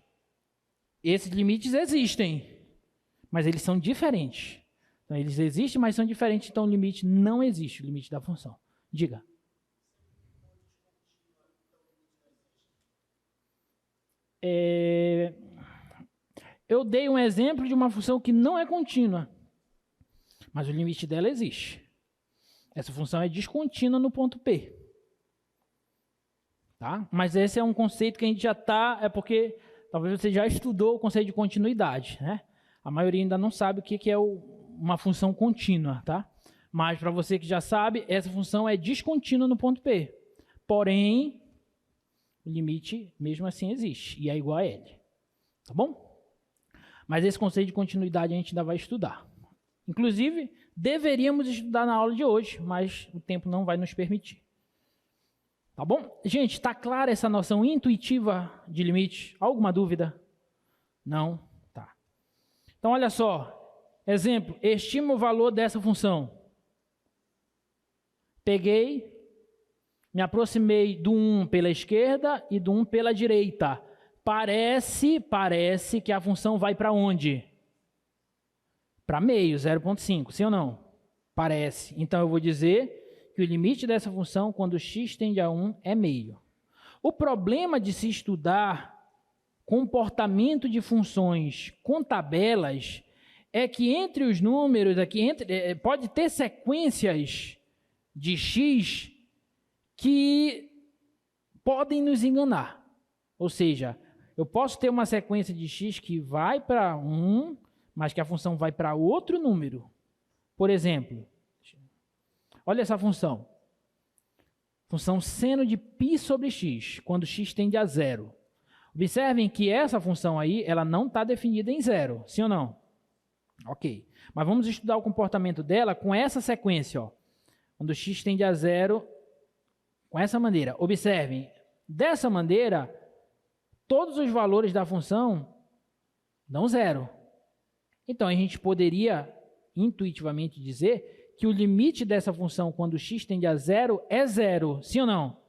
esses limites existem, mas eles são diferentes. Então, eles existem, mas são diferentes, então o limite não existe, o limite da função. Diga. Eu dei um exemplo de uma função que não é contínua, mas o limite dela existe. Essa função é descontínua no ponto P. Tá? Mas esse é um conceito que a gente já está, é porque talvez você já estudou o conceito de continuidade, né? A maioria ainda não sabe o que é uma função contínua, tá? Mas para você que já sabe, essa função é descontínua no ponto P. Porém, o limite mesmo assim existe e é igual a L. Tá bom? Mas esse conceito de continuidade a gente ainda vai estudar. Inclusive, deveríamos estudar na aula de hoje, mas o tempo não vai nos permitir. Tá bom? Gente, está clara essa noção intuitiva de limite? Alguma dúvida? Não? Tá. Então, olha só. exemplo, estima o valor dessa função. Peguei, me aproximei do 1 pela esquerda e do 1 pela direita. Parece que a função vai para onde? Para meio, 0,5, sim ou não? Parece. Então, eu vou dizer que o limite dessa função, quando x tende a 1, é meio. O problema de se estudar comportamento de funções com tabelas é que entre os números aqui, pode ter sequências de x que podem nos enganar. Ou seja, eu posso ter uma sequência de x que vai para 1, mas que a função vai para outro número. Por exemplo, olha essa função. Função seno de π sobre x, quando x tende a 0. Observem que essa função aí, ela não está definida em 0, sim ou não? Ok. Mas vamos estudar o comportamento dela com essa sequência, ó. Quando x tende a 0, com essa maneira. Observem, dessa maneira, todos os valores da função dão 0. Então, a gente poderia intuitivamente dizer que o limite dessa função quando x tende a 0 é 0, sim ou não?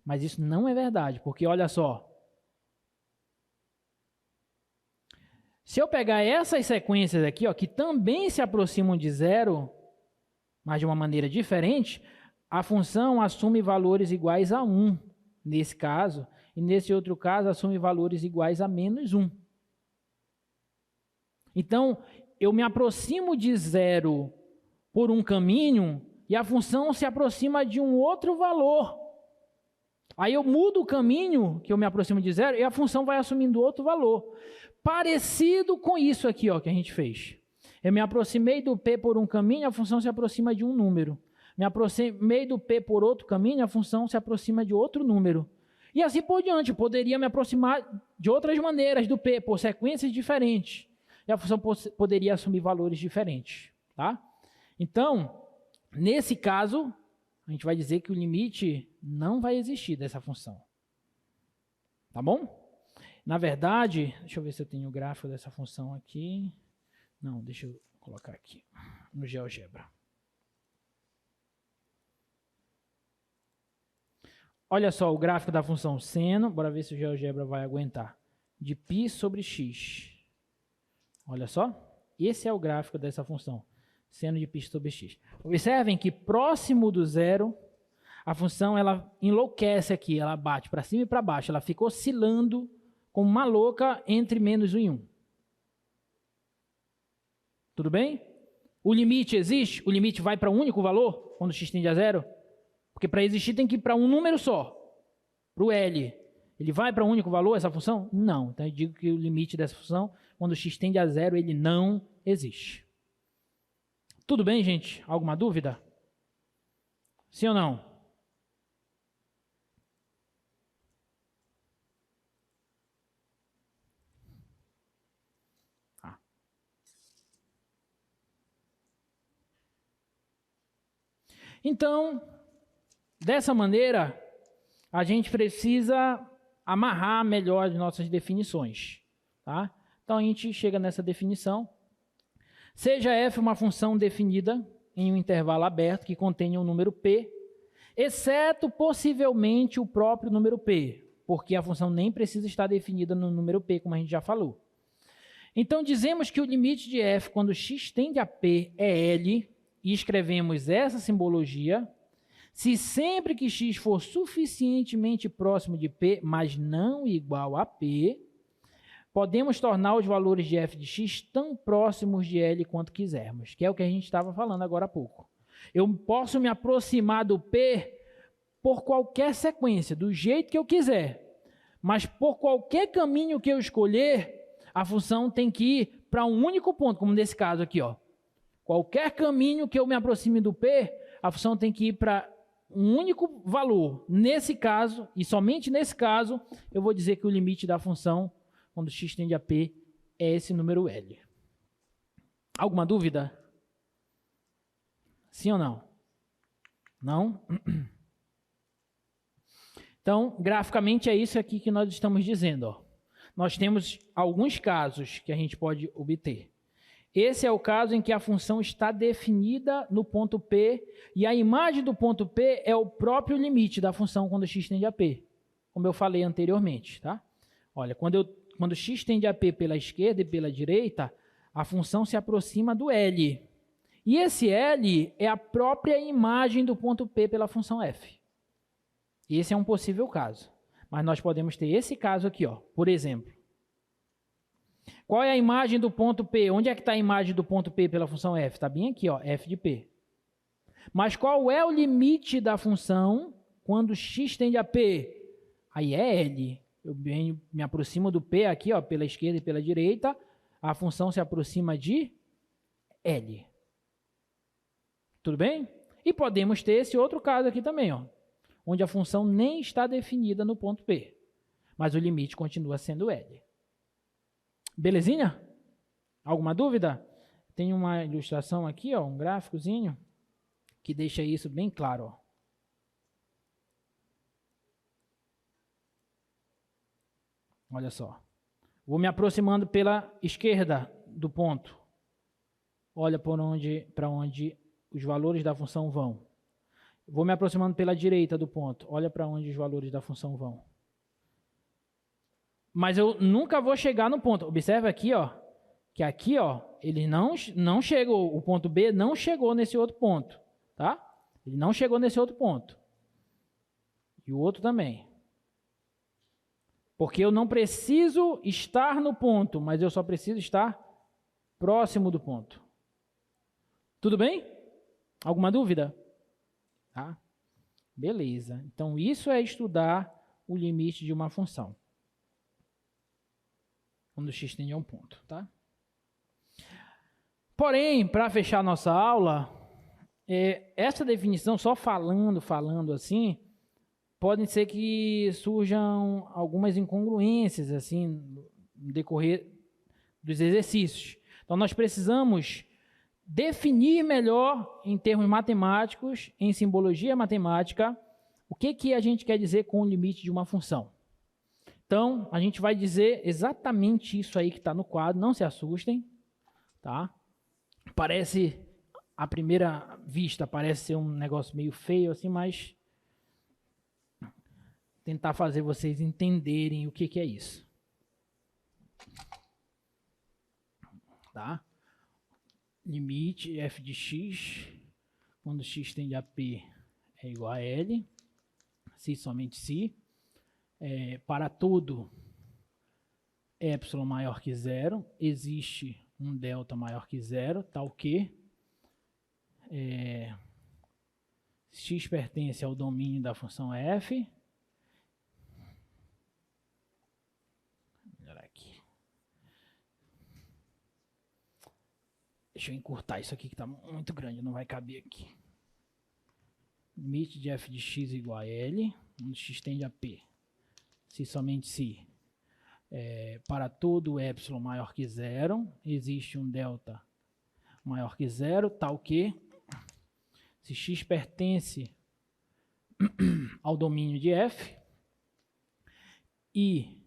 Mas isso não é verdade, porque olha só. Se eu pegar essas sequências aqui, ó, que também se aproximam de 0, mas de uma maneira diferente, a função assume valores iguais a 1, nesse caso, e nesse outro caso assume valores iguais a menos 1. Então, eu me aproximo de 0 por um caminho e a função se aproxima de um outro valor. Aí eu mudo o caminho que eu me aproximo de 0 e a função vai assumindo outro valor. Parecido com isso aqui, ó, que a gente fez. Eu me aproximei do P por um caminho, a função se aproxima de um número. Me aproximei do P por outro caminho, a função se aproxima de outro número. E assim por diante, eu poderia me aproximar de outras maneiras do P, por sequências diferentes. E a função poderia assumir valores diferentes. Tá? Então, nesse caso, a gente vai dizer que o limite não vai existir dessa função. Tá bom? Na verdade, deixa eu ver se eu tenho o gráfico dessa função aqui. Não, deixa eu colocar aqui no GeoGebra. Olha só o gráfico da função seno, bora ver se o GeoGebra vai aguentar. De π sobre x. Olha só, esse é o gráfico dessa função, seno de π sobre x. Observem que próximo do 0, a função ela enlouquece aqui, ela bate para cima e para baixo, ela fica oscilando como uma louca entre menos 1 e 1. Tudo bem? O limite existe? O limite vai para um único valor, quando x tende a 0? Porque para existir tem que ir para um número só, para o L. Ele vai para um único valor, essa função? Não. Então eu digo que o limite dessa função, quando x tende a 0, ele não existe. Tudo bem, gente? Alguma dúvida? Sim ou não? Então, dessa maneira, a gente precisa amarrar melhor as nossas definições. Tá? Então, a gente chega nessa definição. Seja f uma função definida em um intervalo aberto que contenha um número p, exceto possivelmente o próprio número p, porque a função nem precisa estar definida no número p, como a gente já falou. Então, dizemos que o limite de f quando x tende a p é L, e escrevemos essa simbologia, se sempre que x for suficientemente próximo de p, mas não igual a p, podemos tornar os valores de f de x tão próximos de L quanto quisermos, que é o que a gente estava falando agora há pouco. Eu posso me aproximar do p por qualquer sequência, do jeito que eu quiser, mas por qualquer caminho que eu escolher, a função tem que ir para um único ponto, como nesse caso aqui, ó. Qualquer caminho que eu me aproxime do P, a função tem que ir para um único valor. Nesse caso, e somente nesse caso, eu vou dizer que o limite da função, quando x tende a P, é esse número L. Alguma dúvida? Sim ou não? Não? Então, graficamente é isso aqui que nós estamos dizendo. Ó. Nós temos alguns casos que a gente pode obter. Esse é o caso em que a função está definida no ponto P, e a imagem do ponto P é o próprio limite da função quando x tende a P, como eu falei anteriormente, tá? Olha, quando x tende a P pela esquerda e pela direita, a função se aproxima do L. E esse L é a própria imagem do ponto P pela função f. Esse é um possível caso. Mas nós podemos ter esse caso aqui, ó, por exemplo. Qual é a imagem do ponto P? Onde é que está a imagem do ponto P pela função f? Está bem aqui, ó, f de P. Mas qual é o limite da função quando x tende a P? Aí é L. Eu me aproximo do P aqui, ó, pela esquerda e pela direita. A função se aproxima de L. Tudo bem? E podemos ter esse outro caso aqui também, ó, onde a função nem está definida no ponto P, mas o limite continua sendo L. Belezinha? Alguma dúvida? Tem uma ilustração aqui, ó, um gráficozinho, que deixa isso bem claro. Ó. Olha só. Vou me aproximando pela esquerda do ponto. Olha para onde os valores da função vão. Vou me aproximando pela direita do ponto. Olha para onde os valores da função vão. Mas eu nunca vou chegar no ponto. Observe aqui, ó, que aqui, ó, ele não chegou, o ponto B não chegou nesse outro ponto, tá? Ele não chegou nesse outro ponto. E o outro também. Porque eu não preciso estar no ponto, mas eu só preciso estar próximo do ponto. Tudo bem? Alguma dúvida? Tá? Beleza. Então, isso é estudar o limite de uma função. Quando x tende a um ponto, tá? Porém, para fechar nossa aula, essa definição, só falando assim, pode ser que surjam algumas incongruências assim no decorrer dos exercícios. Então, nós precisamos definir melhor, em termos matemáticos, em simbologia matemática, o que a gente quer dizer com o limite de uma função. Então, a gente vai dizer exatamente isso aí que está no quadro, não se assustem, tá? Parece, à primeira vista, parece ser um negócio meio feio assim, mas tentar fazer vocês entenderem o que é isso. Tá? Limite f de x, quando x tende a P é igual a L, se somente se, para todo epsilon maior que zero, existe um delta maior que zero, tal que x pertence ao domínio da função f. Vou melhorar aqui. Deixa eu encurtar isso aqui que está muito grande, não vai caber aqui. Limite de f de x igual a L, onde x tende a P. Se somente se para todo epsilon maior que zero, existe um delta maior que zero, tal que, se x pertence ao domínio de f, e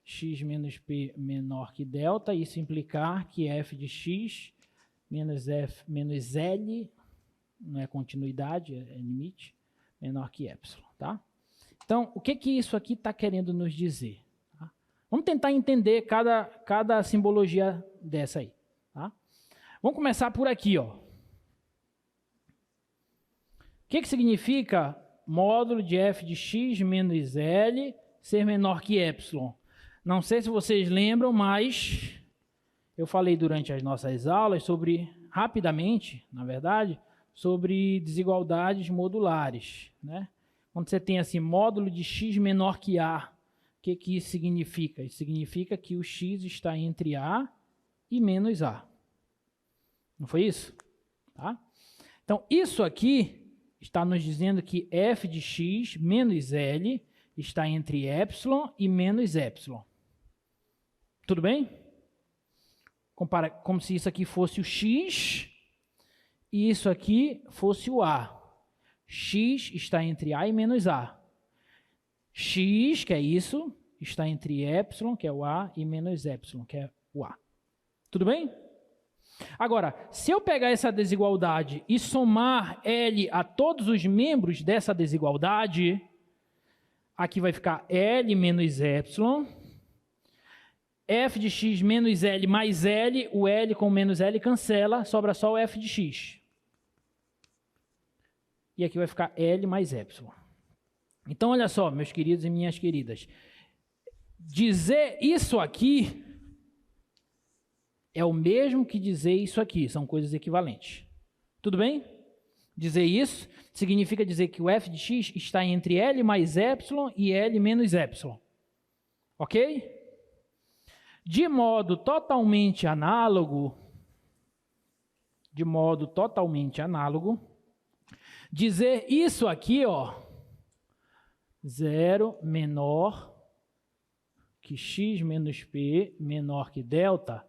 x menos p menor que delta, isso implicar que f de x menos f menos L, não é continuidade, é limite, menor que epsilon, tá? Então, o que isso aqui está querendo nos dizer? Tá? Vamos tentar entender cada simbologia dessa aí. Tá? Vamos começar por aqui. Ó. O que significa módulo de f de x menos L ser menor que epsilon? Não sei se vocês lembram, mas eu falei durante as nossas aulas sobre, rapidamente, na verdade, sobre desigualdades modulares, né? Quando você tem assim, módulo de x menor que A, o que isso significa? Isso significa que o x está entre A e menos A. Não foi isso? Tá? Então, isso aqui está nos dizendo que f de x menos L está entre epsilon e menos epsilon. Tudo bem? Compara, como se isso aqui fosse o x e isso aqui fosse o A. X está entre A e menos A. X, que é isso, está entre epsilon, que é o A, e menos epsilon, que é o A. Tudo bem? Agora, se eu pegar essa desigualdade e somar L a todos os membros dessa desigualdade, aqui vai ficar L menos epsilon, f de x menos L mais L, o L com menos L cancela, sobra só o f de x. E aqui vai ficar L mais epsilon. Então, olha só, meus queridos e minhas queridas. Dizer isso aqui é o mesmo que dizer isso aqui, são coisas equivalentes. Tudo bem? Dizer isso significa dizer que o f de x está entre L mais epsilon e L menos epsilon. Ok? De modo totalmente análogo, dizer isso aqui, ó, 0 menor que x menos p menor que delta,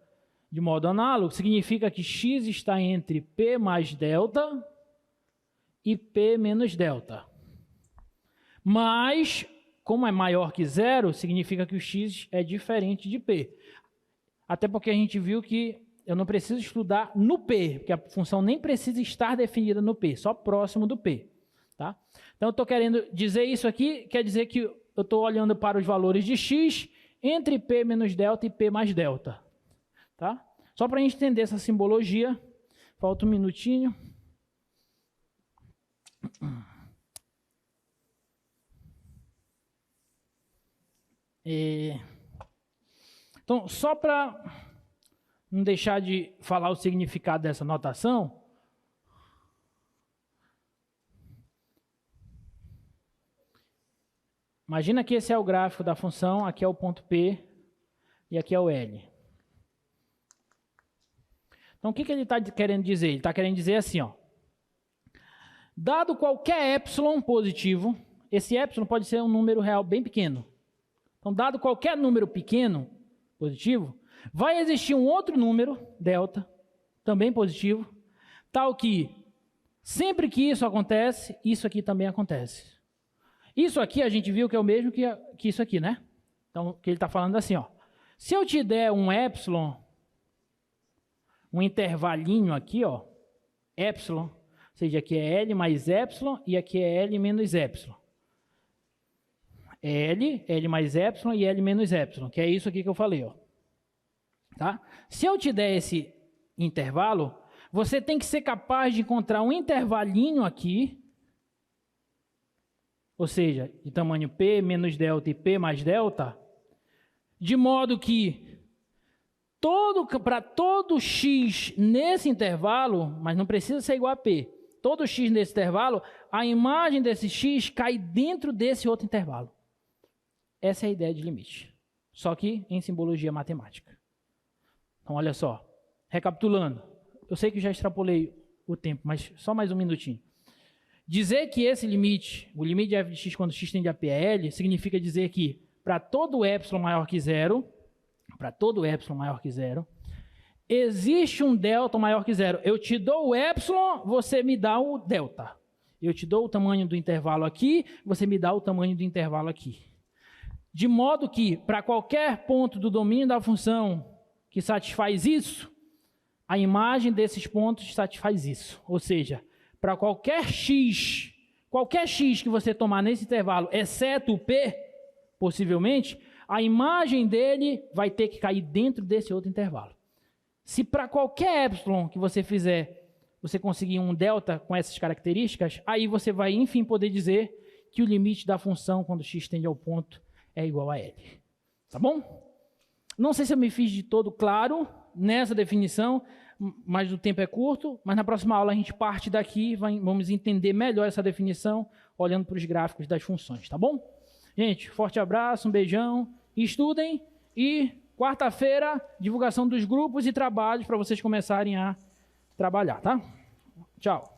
de modo análogo, significa que x está entre p mais delta e p menos delta. Mas, como é maior que zero, significa que o x é diferente de p. Até porque a gente viu que eu não preciso estudar no p, porque a função nem precisa estar definida no p, só próximo do p. Tá? Então, eu estou querendo dizer isso aqui, quer dizer que eu estou olhando para os valores de x entre p menos delta e p mais delta. Tá? Só para a gente entender essa simbologia, falta um minutinho. Então, só para não deixar de falar o significado dessa notação, imagina que esse é o gráfico da função, aqui é o ponto P e aqui é o L. Então, o que ele está querendo dizer? Ele está querendo dizer assim, ó. Dado qualquer epsilon positivo, esse epsilon pode ser um número real bem pequeno. Então, dado qualquer número pequeno, positivo, vai existir um outro número, delta, também positivo, tal que, sempre que isso acontece, isso aqui também acontece. Isso aqui a gente viu que é o mesmo que isso aqui, né? Então, o que ele está falando assim, ó. Se eu te der um epsilon, um intervalinho aqui, ó, epsilon, ou seja, aqui é L mais epsilon e aqui é L menos epsilon. L mais epsilon e L menos epsilon, que é isso aqui que eu falei, ó. Tá? Se eu te der esse intervalo, você tem que ser capaz de encontrar um intervalinho aqui, ou seja, de tamanho P menos delta e P mais delta, de modo que para todo x nesse intervalo, mas não precisa ser igual a P, todo x nesse intervalo, a imagem desse x cai dentro desse outro intervalo. Essa é a ideia de limite, só que em simbologia matemática. Então, olha só, recapitulando, eu sei que já extrapolei o tempo, mas só mais um minutinho. Dizer que esse limite, o limite de f de x quando x tende a p é L, significa dizer que para todo epsilon maior que zero, existe um delta maior que zero. Eu te dou o epsilon, você me dá o delta. Eu te dou o tamanho do intervalo aqui, você me dá o tamanho do intervalo aqui. De modo que, para qualquer ponto do domínio da função que satisfaz isso, a imagem desses pontos satisfaz isso. Ou seja, para qualquer x que você tomar nesse intervalo, exceto o p, possivelmente, a imagem dele vai ter que cair dentro desse outro intervalo. Se para qualquer epsilon que você fizer, você conseguir um delta com essas características, aí você vai, enfim, poder dizer que o limite da função, quando x tende ao ponto, é igual a L. Tá bom? Não sei se eu me fiz de todo claro nessa definição, mas o tempo é curto, mas na próxima aula a gente parte daqui, vamos entender melhor essa definição, olhando para os gráficos das funções, tá bom? Gente, forte abraço, um beijão, estudem e quarta-feira, divulgação dos grupos e trabalhos para vocês começarem a trabalhar, tá? Tchau.